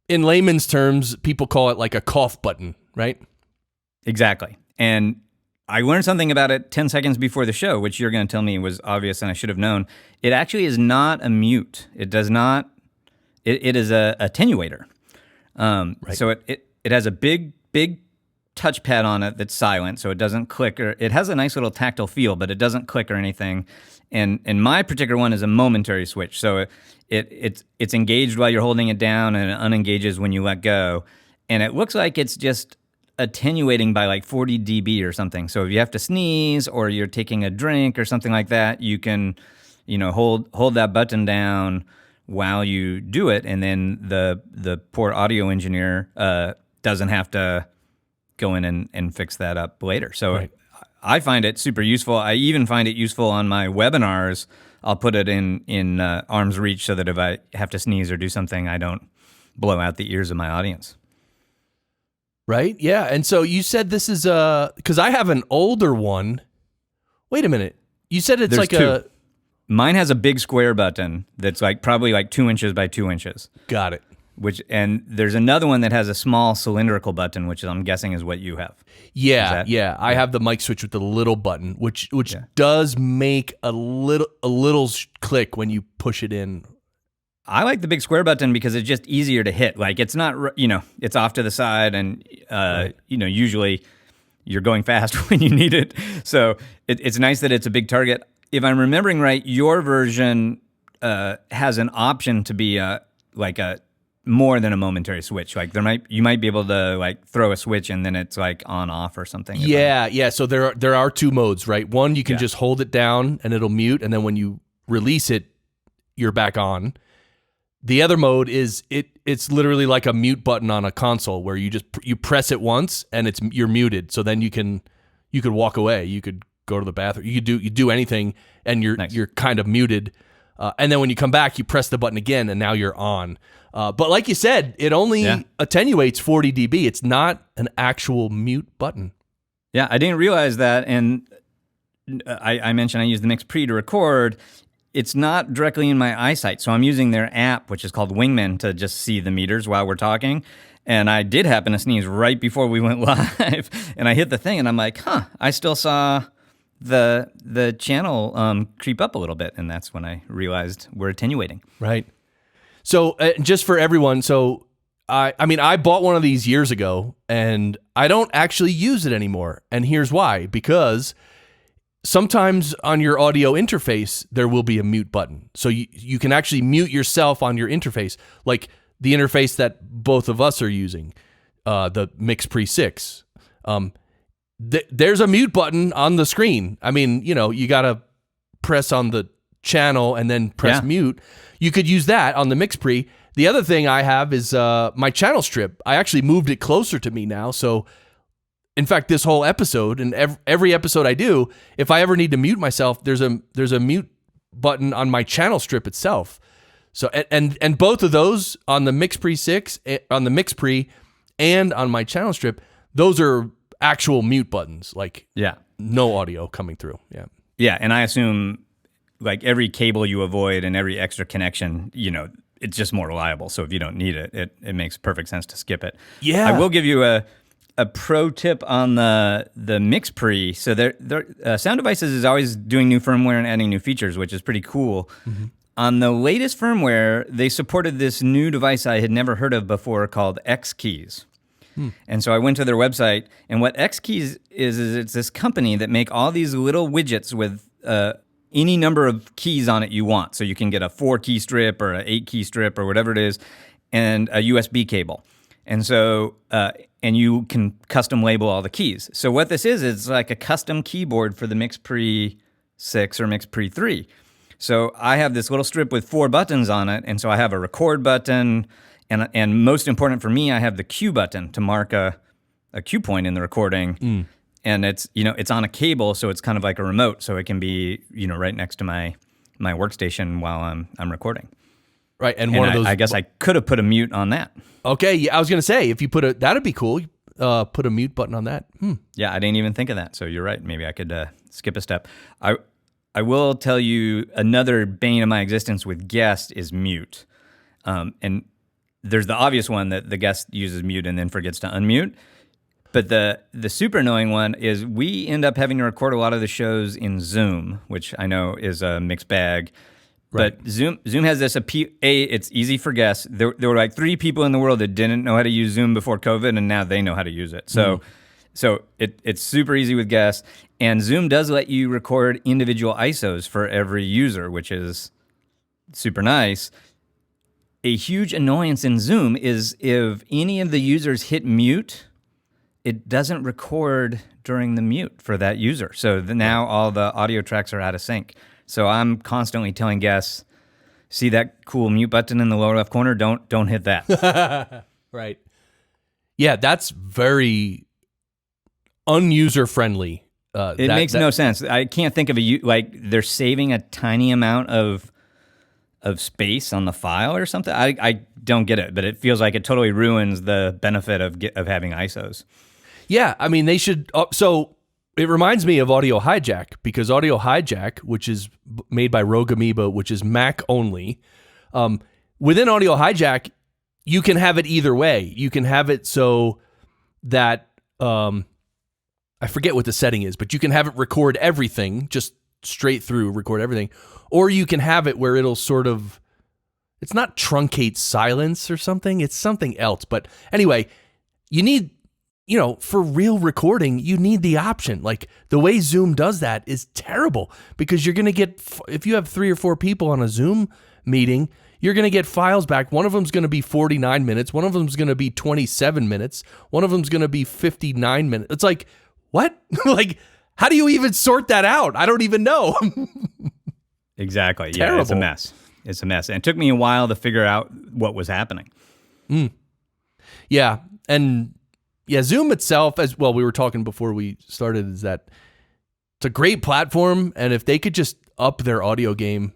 in layman's terms, people call it like a cough button, right? Exactly. And I learned something about it 10 seconds before the show, which you're going to tell me was obvious and I should have known. It actually is not a mute. It does not. It is a attenuator. Right. So it has a big touchpad on it that's silent, so it doesn't click. Or it has a nice little tactile feel, but it doesn't click or anything. And my particular one is a momentary switch, so it's engaged while you're holding it down, and it unengages when you let go. And it looks like it's just attenuating by like 40 dB or something. So if you have to sneeze or you're taking a drink or something like that, you can, hold that button down while you do it, and then the poor audio engineer doesn't have to go in and fix that up later. So right. I find it super useful. I even find it useful on my webinars. I'll put it in arm's reach so that if I have to sneeze or do something, I don't blow out the ears of my audience. Right? Yeah. And so you said this is because I have an older one. Wait a minute. You said it's There's two. Mine has a big square button that's probably 2 inches by 2 inches. Got it. And there's another one that has a small cylindrical button, which I'm guessing is what you have. Yeah. I have the mic switch with the little button, which does make a little click when you push it in. I like the big square button because it's just easier to hit. Like it's not, it's off to the side, and right. Usually you're going fast when you need it. So it's nice that it's a big target. If I'm remembering right, your version has an option to be a more than a momentary switch. Like you might be able to throw a switch and then it's on off or something. Yeah. So there are two modes, right? One, you can just hold it down and it'll mute, and then when you release it, you're back on. The other mode is it's literally like a mute button on a console where you press it once and you're muted. So then you could walk away. You could go to the bathroom. You do anything and you're kind of muted. And then when you come back, you press the button again and now you're on. But like you said, it only attenuates 40 dB. It's not an actual mute button. Yeah, I didn't realize that. And I mentioned I use the Mix Pre to record. It's not directly in my eyesight, so I'm using their app, which is called Wingman, to just see the meters while we're talking. And I did happen to sneeze right before we went live, and I hit the thing, and I'm like, I still saw the channel creep up a little bit, and that's when I realized we're attenuating. Right. So just for everyone, I bought one of these years ago, and I don't actually use it anymore. And here's why: because sometimes on your audio interface, there will be a mute button. So you can actually mute yourself on your interface, like the interface that both of us are using, the Mix Pre 6. There's a mute button on the screen. I mean, you got to press on the channel and then press mute. You could use that on the Mix Pre. The other thing I have is my channel strip. I actually moved it closer to me now, so in fact, this whole episode and every episode I do, if I ever need to mute myself, there's a mute button on my channel strip itself. So and both of those on the Mix Pre 6, on the Mix Pre, and on my channel strip, those are actual mute buttons. No audio coming through. Yeah. Yeah, and I assume every cable you avoid and every extra connection, it's just more reliable. So if you don't need it, it makes perfect sense to skip it. Yeah. I will give you a pro tip on the Mix Pre. So Sound Devices is always doing new firmware and adding new features, which is pretty cool. Mm-hmm. On the latest firmware, they supported this new device I had never heard of before called X-Keys. And so I went to their website, and what X-Keys is it's this company that make all these little widgets with any number of keys on it you want. So you can get a 4-key strip or an 8-key strip or whatever it is, and a USB cable. And so, and you can custom label all the keys. So what this is, it's like a custom keyboard for the Mix Pre 6 or Mix Pre 3. So I have this little strip with 4 buttons on it, and so I have a record button, and most important for me, I have the cue button to mark a cue point in the recording. And it's it's on a cable, so it's kind of like a remote, so it can be right next to my workstation while I'm recording. Right, and one of those. I guess I could have put a mute on that. Okay, yeah, I was gonna say if you that'd be cool. Put a mute button on that. Yeah, I didn't even think of that. So you're right. Maybe I could skip a step. I will tell you another bane of my existence with guest is mute, and there's the obvious one that the guest uses mute and then forgets to unmute. But the super annoying one is we end up having to record a lot of the shows in Zoom, which I know is a mixed bag. Right. But Zoom has this it's easy for guests. There were like 3 people in the world that didn't know how to use Zoom before COVID, and now they know how to use it. So it's super easy with guests. And Zoom does let you record individual ISOs for every user, which is super nice. A huge annoyance in Zoom is if any of the users hit mute, it doesn't record during the mute for that user. So now all the audio tracks are out of sync. So I'm constantly telling guests, see that cool mute button in the lower left corner? Don't hit that. Right. Yeah, that's very unuser friendly. It makes no sense. I can't think of they're saving a tiny amount of space on the file or something. I don't get it, but it feels like it totally ruins the benefit of having ISOs. Yeah, I mean, they should. So it reminds me of Audio Hijack, because Audio Hijack, which is made by Rogue Amoeba, which is Mac only, within Audio Hijack, you can have it either way. You can have it so that, I forget what the setting is, but you can have it record everything, just straight through record everything. Or you can have it where it'll sort of, it's not truncate silence or something, it's something else. But anyway, you need, for real recording, you need the option. Like the way Zoom does that is terrible, because you're going to get, if you have 3 or 4 people on a Zoom meeting, you're going to get files back. One of them's going to be 49 minutes. One of them's going to be 27 minutes. One of them's going to be 59 minutes. It's like, what? Like, how do you even sort that out? I don't even know. Exactly. Terrible. Yeah, it's a mess. It's a mess. And it took me a while to figure out what was happening. Yeah. And yeah, Zoom itself, as well, we were talking before we started, is that it's a great platform. And if they could just up their audio game,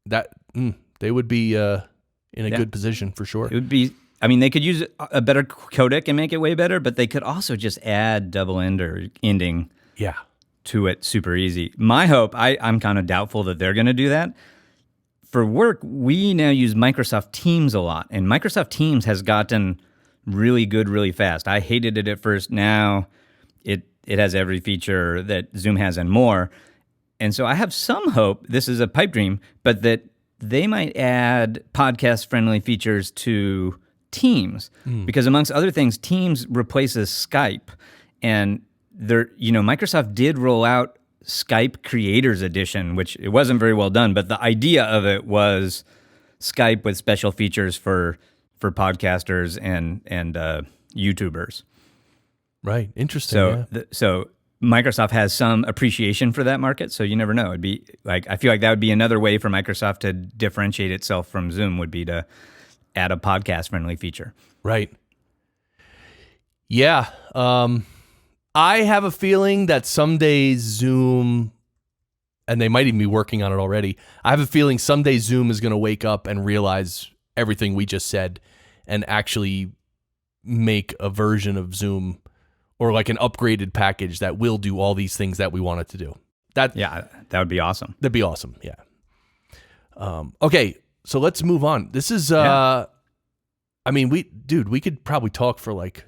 that they would be in a good position for sure. It would be, I mean, they could use a better codec and make it way better, but they could also just add double end or ending to it super easy. My hope, I'm kind of doubtful that they're going to do that. For work, we now use Microsoft Teams a lot, and Microsoft Teams has gotten really good really fast. I hated it at first. Now it has every feature that Zoom has and more. And so I have some hope, this is a pipe dream, but that they might add podcast-friendly features to Teams, because amongst other things, Teams replaces Skype, and Microsoft did roll out Skype Creators Edition, which it wasn't very well done, but the idea of it was Skype with special features for podcasters and YouTubers. Right, interesting. So Microsoft has some appreciation for that market, so you never know. It'd be like, I feel like that would be another way for Microsoft to differentiate itself from Zoom, would be to add a podcast-friendly feature. Right. Yeah. I have a feeling that someday Zoom, and they might even be working on it already, I have a feeling someday Zoom is going to wake up and realize everything we just said and actually make a version of Zoom or like an upgraded package that will do all these things that we want it to do. That would be awesome. That'd be awesome, yeah. Okay, so let's move on. This is, I mean, we could probably talk for like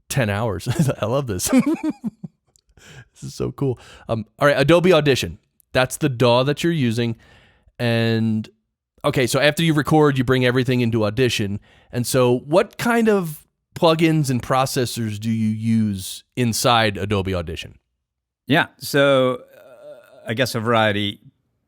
10 hours. I love this. This is so cool. All right, Adobe Audition. That's the DAW that you're using. And okay, so after you record, you bring everything into Audition. And so what kind of plugins and processors do you use inside Adobe Audition? Yeah, so I guess a variety.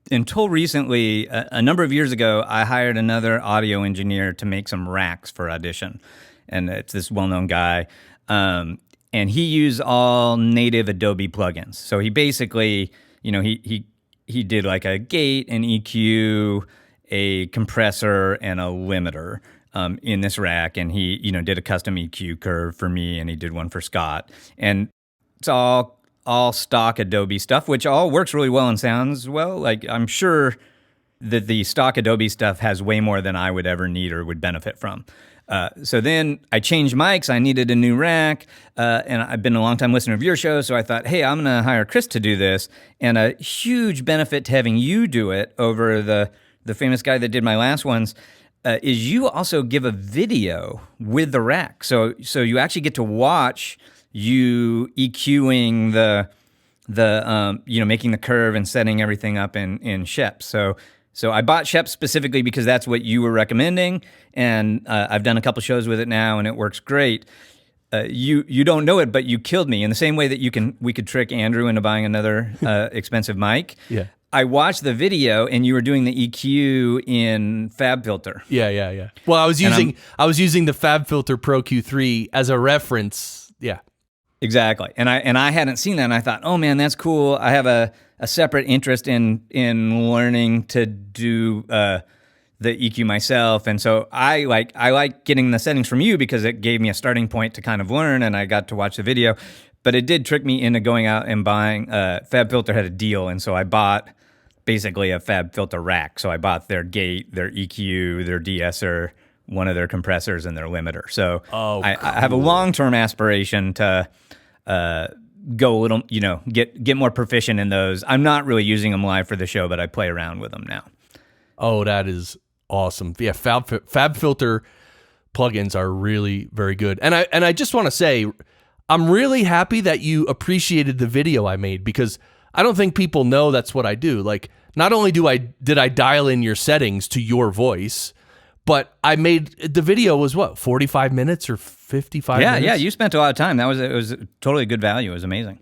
Until recently, a number of years ago, I hired another audio engineer to make some racks for Audition. And it's this well-known guy. And he used all native Adobe plugins. So he basically, he did like a gate, an EQ, a compressor, and a limiter in this rack. And he, did a custom EQ curve for me, and he did one for Scott. And it's all stock Adobe stuff, which all works really well and sounds well. Like, I'm sure that the stock Adobe stuff has way more than I would ever need or would benefit from. So then I changed mics. I needed a new rack, and I've been a long-time listener of your show, so I thought, hey, I'm going to hire Chris to do this. And a huge benefit to having you do it over the famous guy that did my last ones is you also give a video with the rack. So you actually get to watch you EQing making the curve and setting everything up in Shep. So I bought Shep specifically because that's what you were recommending, and I've done a couple shows with it now, and it works great. You don't know it, but you killed me in the same way that we could trick Andrew into buying another expensive mic. Yeah. I watched the video, and you were doing the EQ in FabFilter. Yeah. Well, I was using the FabFilter Pro Q3 as a reference. Yeah. Exactly. And I hadn't seen that, and I thought, oh man, that's cool. I have a separate interest in learning to do the EQ myself, and so I like getting the settings from you because it gave me a starting point to kind of learn, and I got to watch the video. But it did trick me into going out and buying. FabFilter had a deal, and so I bought basically a FabFilter rack. So I bought their gate, their EQ, their de-esser, one of their compressors, and their limiter. So I have a long-term aspiration to go a little, get more proficient in those. I'm not really using them live for the show, but I play around with them now. Oh, that is awesome. Yeah, FabFilter plugins are really very good. And I just want to say, I'm really happy that you appreciated the video I made, because I don't think people know that's what I do. Like, not only did I dial in your settings to your voice, but I made the video was 45 minutes or 55 minutes? Yeah, you spent a lot of time. It was totally good value. It was amazing.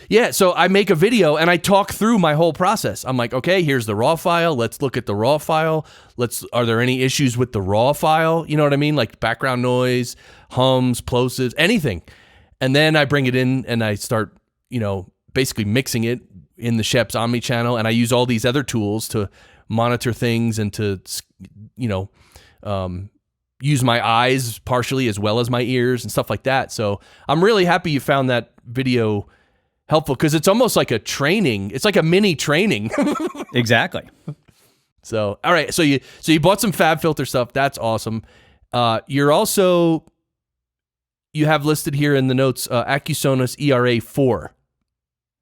Yeah, so I make a video and I talk through my whole process. I'm like, okay, here's the raw file. Let's look at the raw file. Are there any issues with the raw file? You know what I mean? Like background noise, hums, plosives, anything. And then I bring it in and I start, basically mixing it in the Shep's Omni channel. And I use all these other tools to monitor things and to, use my eyes partially as well as my ears and stuff like that. So I'm really happy you found that video helpful, because it's almost like a training. It's like a mini training. Exactly. So, all right. So you bought some FabFilter stuff. That's awesome. You have listed here in the notes, Acusonus ERA 4.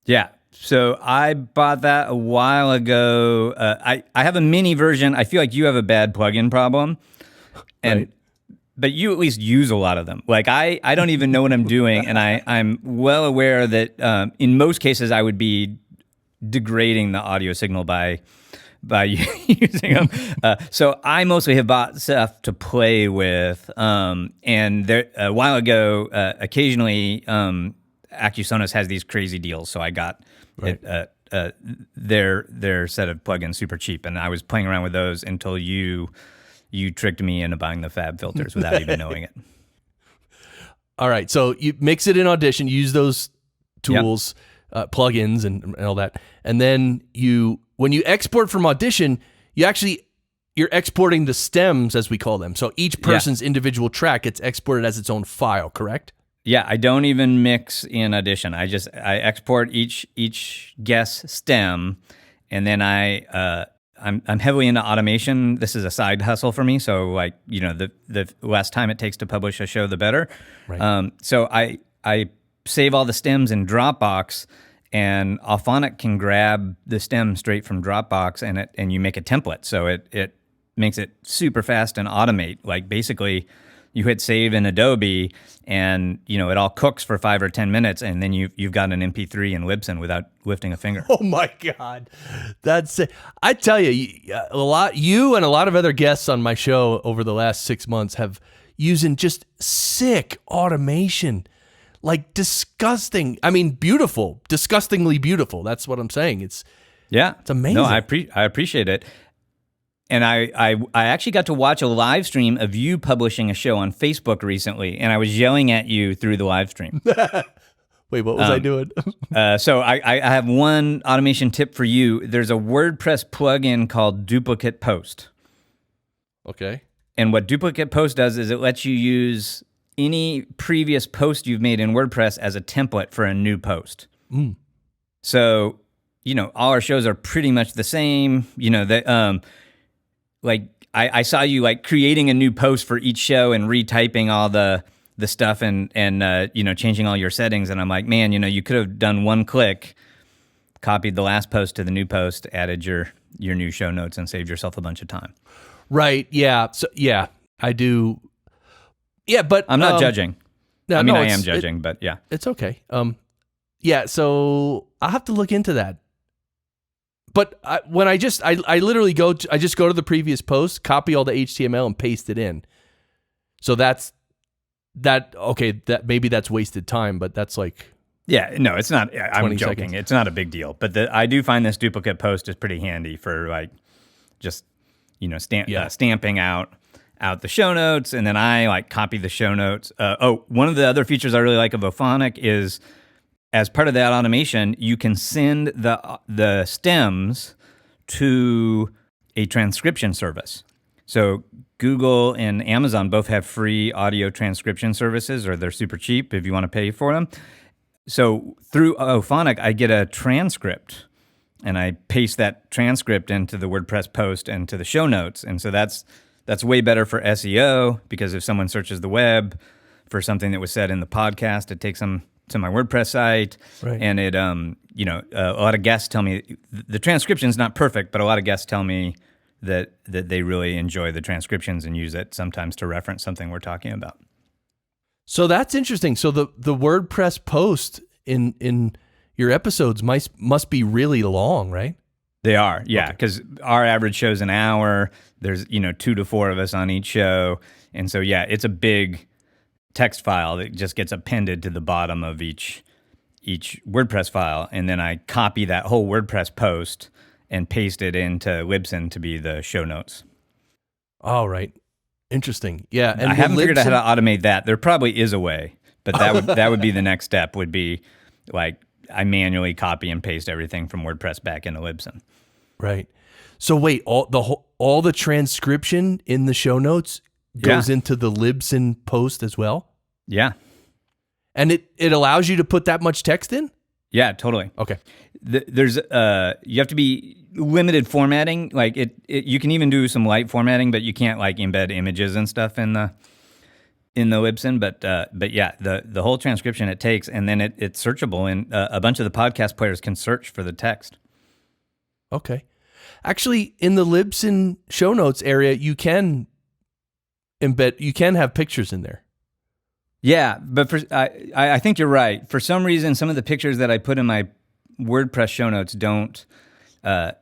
Yeah. So I bought that a while ago. I have a mini version. I feel like you have a bad plugin problem. But you at least use a lot of them. Like I don't even know what I'm doing, and I'm well aware that in most cases I would be degrading the audio signal by using them. So I mostly have bought stuff to play with. And there, a while ago, occasionally Acusonus has these crazy deals, so I got their set of plugins super cheap, and I was playing around with those until you tricked me into buying the Fab filters without even knowing it. All right, so you mix it in Audition, use those tools, plugins, and all that, and then when you export from Audition, you're exporting the stems, as we call them. So each person's individual track gets exported as its own file, correct? Yeah, I don't even mix in Audition. I export each guest stem, and then I'm heavily into automation. This is a side hustle for me. So the less time it takes to publish a show, the better. Right. So I save all the stems in Dropbox, and Auphonic can grab the stem straight from Dropbox, and you make a template. So it makes it super fast and automate. Like basically, you hit save in Adobe, and it all cooks for 5 or 10 minutes, and then you've got an MP3 in Libsyn without lifting a finger. Oh my God, that's it! I tell you, you and a lot of other guests on my show over the last 6 months have using just sick automation, like disgusting. I mean, beautiful, disgustingly beautiful. That's what I'm saying. It's amazing. No, I appreciate it. And I actually got to watch a live stream of you publishing a show on Facebook recently, and I was yelling at you through the live stream. Wait, what was I doing? So I have one automation tip for you. There's a WordPress plugin called Duplicate Post. Okay. And what Duplicate Post does is it lets you use any previous post you've made in WordPress as a template for a new post. Mm. So, all our shows are pretty much the same. I saw you creating a new post for each show and retyping all the stuff and changing all your settings. And I'm like, man, you could have done one click, copied the last post to the new post, added your new show notes, and saved yourself a bunch of time. Right. Yeah. So I do. Yeah, but I'm not judging. No, I mean, no, I am judging, but yeah. It's okay. Yeah, so I'll have to look into that. But I literally I just go to the previous post, copy all the HTML and paste it in. So that maybe that's wasted time, but that's like... Yeah, no, it's not. I'm joking. Seconds. It's not a big deal. But I do find this duplicate post is pretty handy for like just, stamping out the show notes, and then I like copy the show notes. One of the other features I really like of Auphonic is, as part of that automation, you can send the stems to a transcription service. So Google and Amazon both have free audio transcription services, or they're super cheap if you want to pay for them. So through Auphonic, I get a transcript, and I paste that transcript into the WordPress post and to the show notes. And so that's way better for SEO, because if someone searches the web for something that was said in the podcast, it takes them to my WordPress site. Right. And it, a lot of guests tell me the transcription's not perfect, but a lot of guests tell me that they really enjoy the transcriptions and use it sometimes to reference something we're talking about. So that's interesting. So the WordPress post in your episodes must be really long, right? They are, yeah, because our average show's an hour. There's 2 to 4 of us on each show, and so yeah, it's a big text file that just gets appended to the bottom of each WordPress file, and then I copy that whole WordPress post and paste it into Libsyn to be the show notes. All right, interesting. Yeah, and I haven't figured out how to automate that. There probably is a way, but that would be the next step. Would be like I manually copy and paste everything from WordPress back into Libsyn. Right. So wait, all the transcription in the show notes goes into the Libsyn post as well? Yeah. And it allows you to put that much text in? Yeah, totally. Okay. There's you have to be limited formatting. Like you can even do some light formatting, but you can't like embed images and stuff in the Libsyn. But yeah, the whole transcription it takes, and then it's searchable, and a bunch of the podcast players can search for the text. Okay. Actually, in the Libsyn show notes area, you can have pictures in there. Yeah, but I think you're right. For some reason, some of the pictures that I put in my WordPress show notes don't... Right,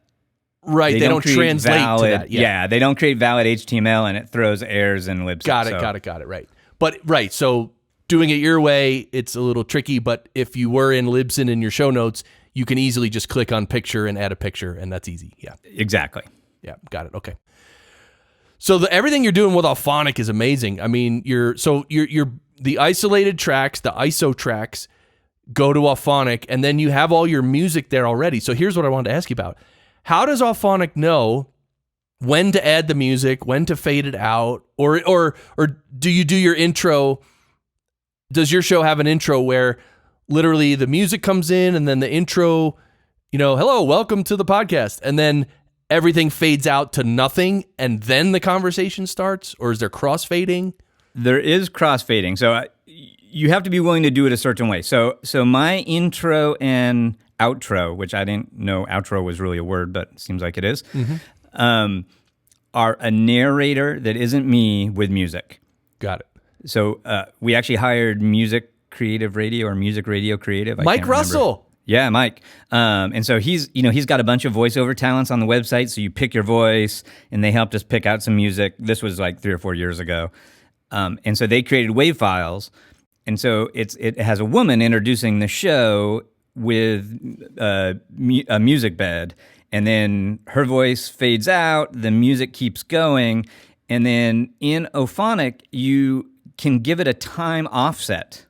they don't translate to that. Yeah, they don't create valid HTML, and it throws errors in Libsyn. Got it, right. But, right, so doing it your way, it's a little tricky, but if you were in Libsyn in your show notes, you can easily just click on picture and add a picture, and that's easy. Yeah. Exactly. Yeah, got it. Okay. So everything you're doing with Auphonic is amazing. I mean, you're the isolated tracks, the ISO tracks, go to Auphonic, and then you have all your music there already. So here's what I wanted to ask you about. How does Auphonic know when to add the music, when to fade it out, or do you do your intro? Does your show have an intro where literally the music comes in and then the intro, hello, welcome to the podcast, and then everything fades out to nothing and then the conversation starts? Or is there crossfading? There is crossfading. So you have to be willing to do it a certain way. So my intro and outro, which I didn't know outro was really a word, but it seems like it is, are a narrator that isn't me with music. Got it. So we actually hired Music Creative Radio or Music Radio Creative. Mike Russell. Yeah, Mike. And so he's got a bunch of voiceover talents on the website. So you pick your voice, and they helped us pick out some music. This was like 3 or 4 years ago. And so they created WAV files. And so it has a woman introducing the show with a music bed. And then her voice fades out, the music keeps going. And then in Auphonic, you can give it a time offset.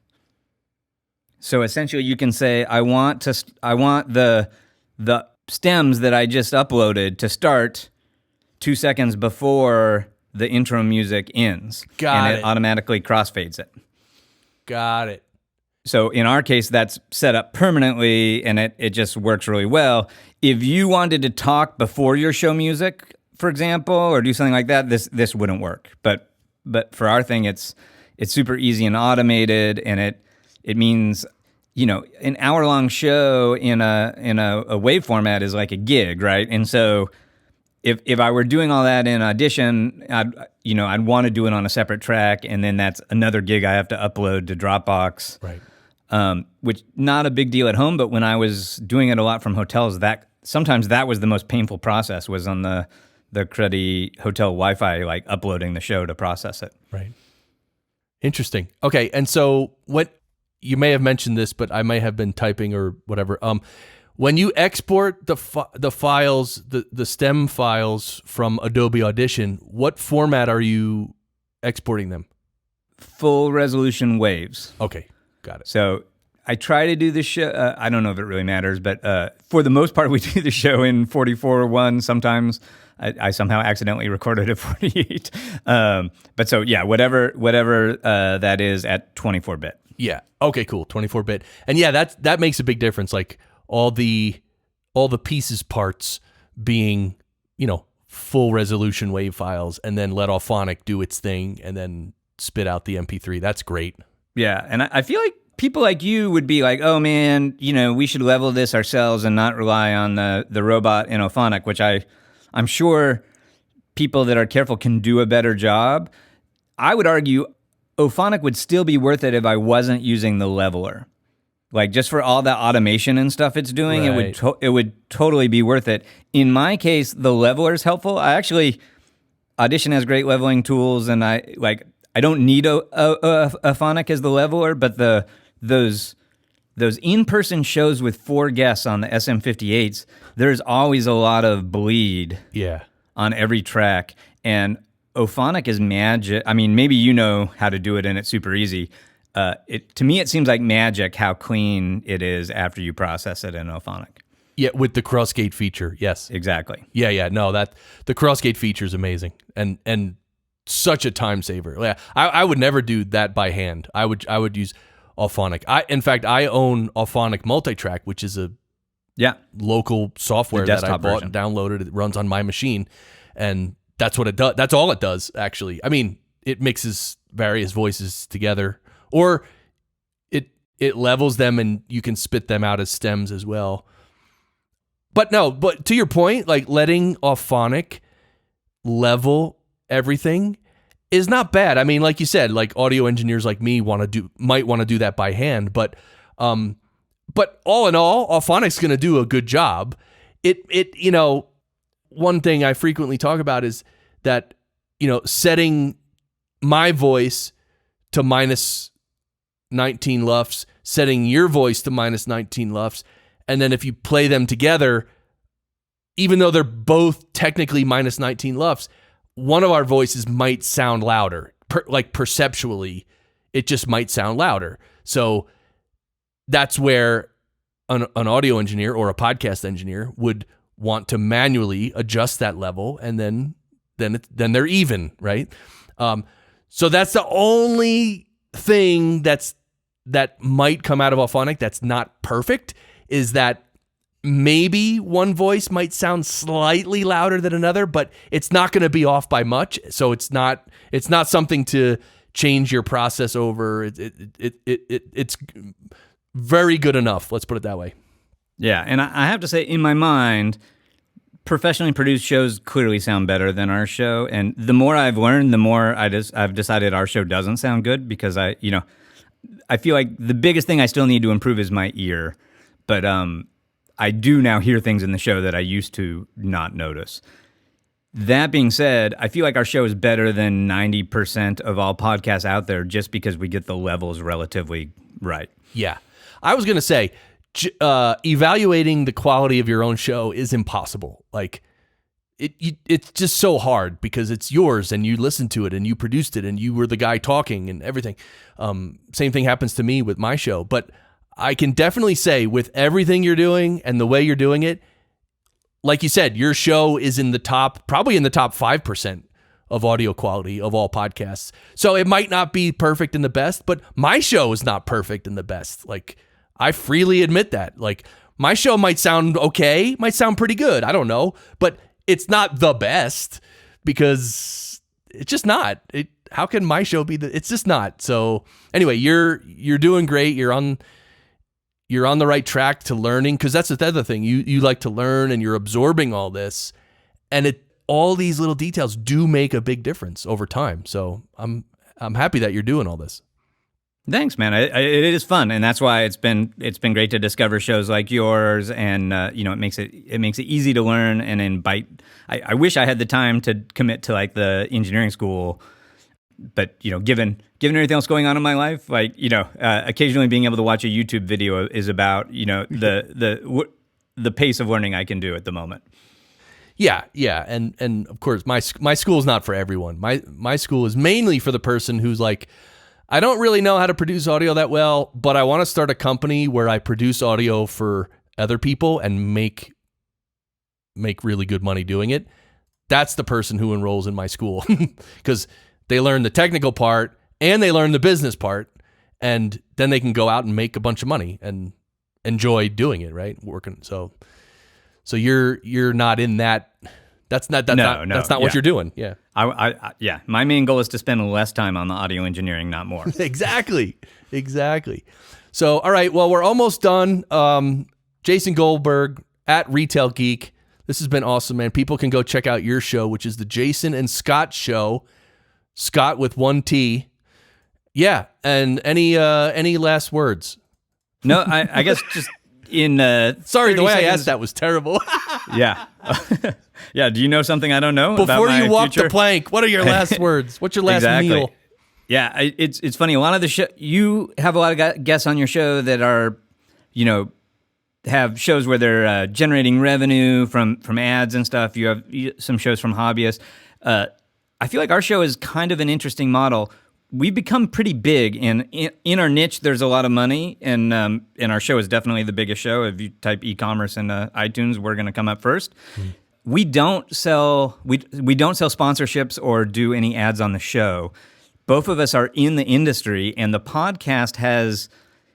So essentially, you can say, I want the stems that I just uploaded to start 2 seconds before the intro music ends. And it automatically crossfades it. Got it. So in our case, that's set up permanently, and it just works really well. If you wanted to talk before your show music, for example, or do something like that, this wouldn't work. But for our thing, it's super easy and automated, and it means, an hour-long show in a WAV format is like a gig, right? And so if I were doing all that in Audition, I'd want to do it on a separate track, and then that's another gig I have to upload to Dropbox. Right. Which not a big deal at home, but when I was doing it a lot from hotels, sometimes that was the most painful process, was on the cruddy hotel Wi-Fi, like uploading the show to process it. Right. Interesting. Okay, and so you may have mentioned this, but I may have been typing or whatever. When you export the files, the stem files from Adobe Audition, what format are you exporting them? Full resolution waves. Okay, got it. So I try to do the show. I don't know if it really matters, but for the most part, we do the show in 44:1. Sometimes I somehow accidentally recorded at 48. But so yeah, whatever that is at 24-bit. Yeah. Okay. Cool. 24-bit, and yeah, that makes a big difference. Like all the pieces parts being full resolution WAV files, and then let Auphonic do its thing, and then spit out the MP3. That's great. Yeah, and I feel like people like you would be like, oh man, we should level this ourselves and not rely on the robot in Auphonic, which I'm sure people that are careful can do a better job. I would argue Auphonic would still be worth it if I wasn't using the leveler. Like, just for all that automation and stuff it's doing, right. it would totally be worth it. In my case, the leveler is helpful. Audition has great leveling tools, and I don't need Auphonic as the leveler, but those in-person shows with 4 guests on the SM58s, there's always a lot of bleed on every track, and Auphonic is magic. I mean, maybe you know how to do it, and it's super easy. To me, it seems like magic how clean it is after you process it in Auphonic. Yeah, with the Crossgate feature, yes. Exactly. Yeah, no, the Crossgate feature is amazing, and such a time saver. Yeah, I would never do that by hand. I would use Auphonic. In fact, I own Auphonic Multitrack, which is a local software that I bought and downloaded. It runs on my machine, and that's what it does. That's all it does, actually. I mean, it mixes various voices together, or it levels them, and you can spit them out as stems as well. But to your point, like letting Auphonic level everything is not bad. I mean, like you said, like audio engineers like me might want to do that by hand, but all in all, Auphonic's going to do a good job. One thing I frequently talk about is that, setting my voice to minus 19 LUFS, setting your voice to minus 19 LUFS, and then if you play them together, even though they're both technically minus 19 LUFS, one of our voices might sound louder. Perceptually, it just might sound louder. So that's where an audio engineer or a podcast engineer would want to manually adjust that level, and then they're even, right? So that's the only thing that might come out of Auphonic that's not perfect, is that maybe one voice might sound slightly louder than another, but it's not going to be off by much. So it's not something to change your process over. It's very good enough. Let's put it that way. Yeah, and I have to say, in my mind, professionally produced shows clearly sound better than our show. And the more I've learned, the more I've decided our show doesn't sound good, because I feel like the biggest thing I still need to improve is my ear. But I do now hear things in the show that I used to not notice. That being said, I feel like our show is better than 90% of all podcasts out there, just because we get the levels relatively right. Yeah. I was going to say, evaluating the quality of your own show is impossible. Like, it's just so hard, because it's yours, and you listened to it, and you produced it, and you were the guy talking and everything. Same thing happens to me with my show. But I can definitely say, with everything you're doing and the way you're doing it, like you said, your show is probably in the top 5% of audio quality of all podcasts. So it might not be perfect and the best, but my show is not perfect and the best. Like, I freely admit that. Like, my show might sound okay, might sound pretty good, I don't know, but it's not the best, because it's just not. How can my show be it's just not. So anyway, you're doing great. You're on the right track to learning, because that's the other thing. You like to learn, and you're absorbing all this, and all these little details do make a big difference over time. So I'm happy that you're doing all this. Thanks, man. It is fun, and that's why it's been great to discover shows like yours, and it makes it easy to learn and then bite. I wish I had the time to commit to like the engineering school, but given everything else going on in my life, occasionally being able to watch a YouTube video is about the pace of learning I can do at the moment. Yeah, and of course my school is not for everyone. My school is mainly for the person who's like, I don't really know how to produce audio that well, but I want to start a company where I produce audio for other people and make really good money doing it. That's the person who enrolls in my school because they learn the technical part and they learn the business part, and then they can go out and make a bunch of money and enjoy doing it, right? Working. So you're not in that. That's not what you're doing. Yeah. Yeah. My main goal is to spend less time on the audio engineering, not more. Exactly. So, all right. Well, we're almost done. Jason Goldberg at Retailgeek. This has been awesome, man. People can go check out your show, which is the Jason and Scott Show. Scott with 1 T. Yeah. And any last words? No, I guess just in sorry, the way I asked that was terrible. Yeah. Yeah, do you know something I don't know before about you walk future? the plank? What are your last words? What's your last meal? Yeah, it's funny. A lot of the show, you have a lot of guests on your show that are, have shows where they're generating revenue from ads and stuff. You have some shows from hobbyists. I feel like our show is kind of an interesting model. We've become pretty big, and in our niche, there's a lot of money, and our show is definitely the biggest show. If you type e-commerce into iTunes, we're going to come up first. We don't sell sponsorships or do any ads on the show. Both of us are in the industry, and the podcast has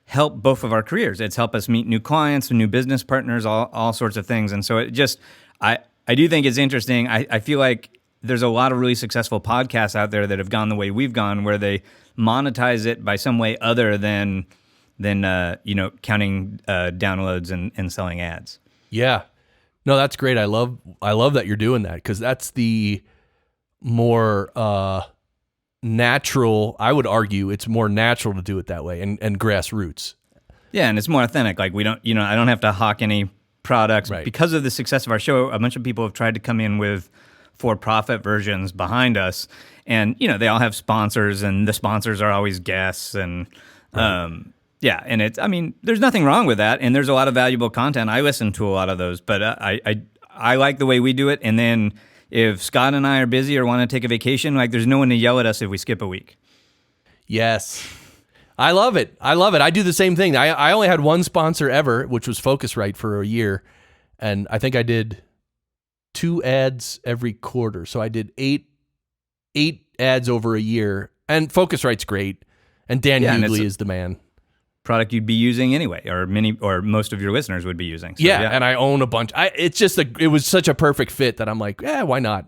helped both of our careers. It's helped us meet new clients, new business partners, all sorts of things. And so it just, I do think it's interesting. I feel like there's a lot of really successful podcasts out there that have gone the way we've gone, where they monetize it by some way other than counting downloads and selling ads. Yeah. No, that's great. I love that you're doing that, because that's the more natural. I would argue it's more natural to do it that way and grassroots. Yeah, and it's more authentic. Like I don't have to hawk any products. Right. Because of the success of our show. A bunch of people have tried to come in with for-profit versions behind us, and they all have sponsors, and the sponsors are always guests, and right. Yeah, and there's nothing wrong with that, and there's a lot of valuable content. I listen to a lot of those, but I like the way we do it. And then if Scott and I are busy or want to take a vacation, there's no one to yell at us if we skip a week. Yes. I love it. I do the same thing. I only had one sponsor ever, which was Focusrite for a year, and I think I did 2 ads every quarter. So I did 8 ads over a year, and Focusrite's great, and Dan Hughley is the man. Product you'd be using anyway, or most of your listeners would be using. So, yeah, and I own a bunch. It was such a perfect fit that I'm like, why not?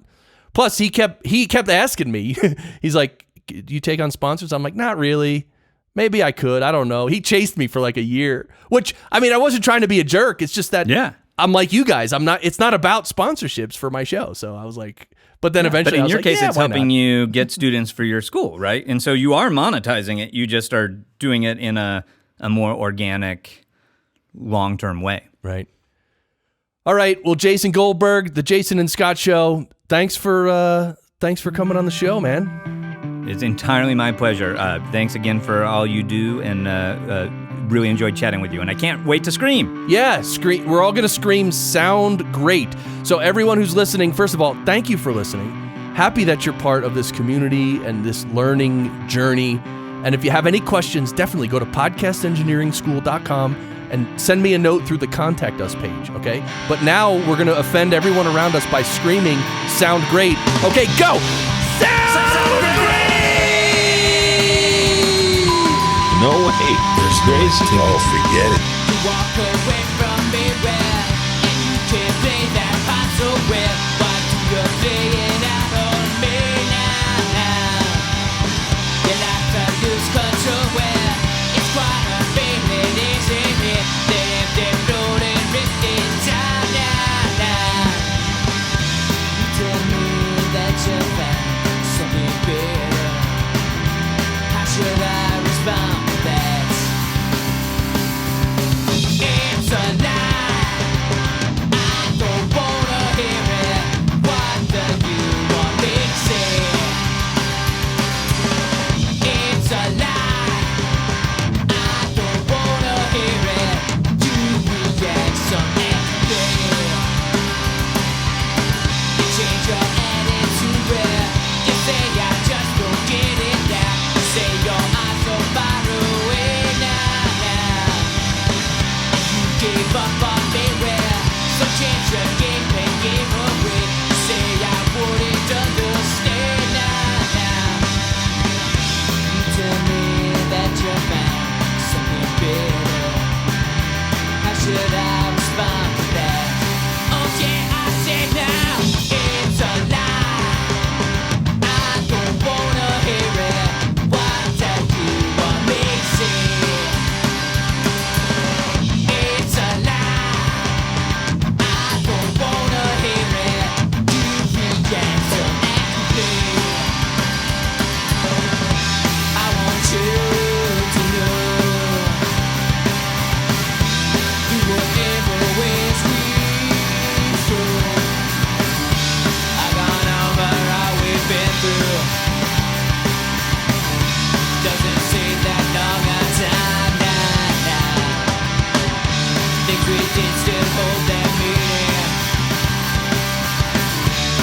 Plus, he kept asking me. He's like, do you take on sponsors? I'm like, not really. Maybe I could. I don't know. He chased me for like a year, which, I wasn't trying to be a jerk. It's just that I'm like you guys. It's not about sponsorships for my show. So I was like, but then eventually, but in your case, it's helping you get students for your school, right? And so you are monetizing it. You just are doing it in a more organic, long-term way. Right. All right. Well, Jason Goldberg, the Jason and Scott Show. Thanks for coming on the show, man. It's entirely my pleasure. Thanks again for all you do, and really enjoyed chatting with you. And I can't wait to scream. Yeah, scream. We're all going to scream. Sound great. So everyone who's listening, first of all, thank you for listening. Happy that you're part of this community and this learning journey. And if you have any questions, definitely go to podcastengineeringschool.com and send me a note through the Contact Us page, okay? But now we're going to offend everyone around us by screaming, sound great. Okay, go! Sound great! No way. There's grace. Oh, forget it. You walk away from me well, and you can't play that part so well. Why do you play it out on me now? You like to lose control well. It's quite a feeling, isn't it? They're floating, drifting down. You tell me you found something better? How should I respond to that? It's a lie, I don't wanna hear it. What do you want me to say? It's a lie, I don't wanna hear it. You react some empathy. You change your attitude where you say I just don't get it now. You say your eyes so far away now. You gave up on me where some chance you gave me gave away. You say I wouldn't understand now. You tell me that you found something better. How should I respond to that? Oh yeah, I say now it's a lie. I don't wanna hear it. What do you want me to say? It's a lie. I don't wanna hear it. You react so angry. I want you to know you will never always be true. I've gone over all we've been through. Doesn't seem that long a time now. Things we did still hold their meaning.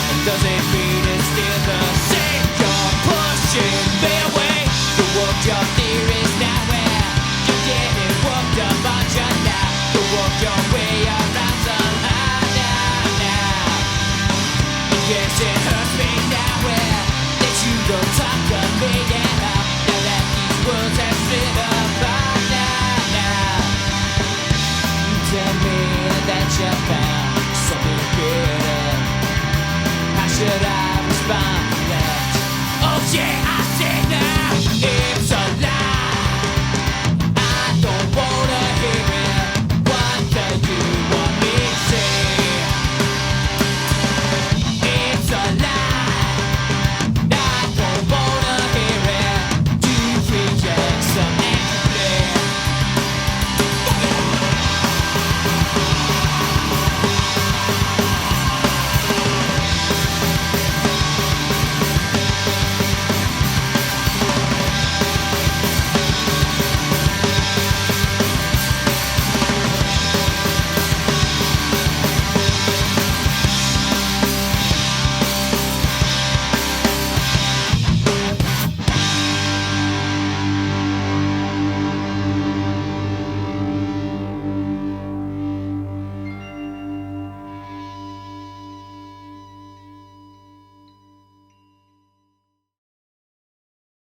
And does it mean it's still the same? You're pushing me away. You worked your theories now where you getting worked up on you now. You work your way around somehow now. Yes, it hurts me now where that you don't talk to me now. Now that these words have slid apart now. You tell me that you found something better. How should I respond to that? Oh yeah,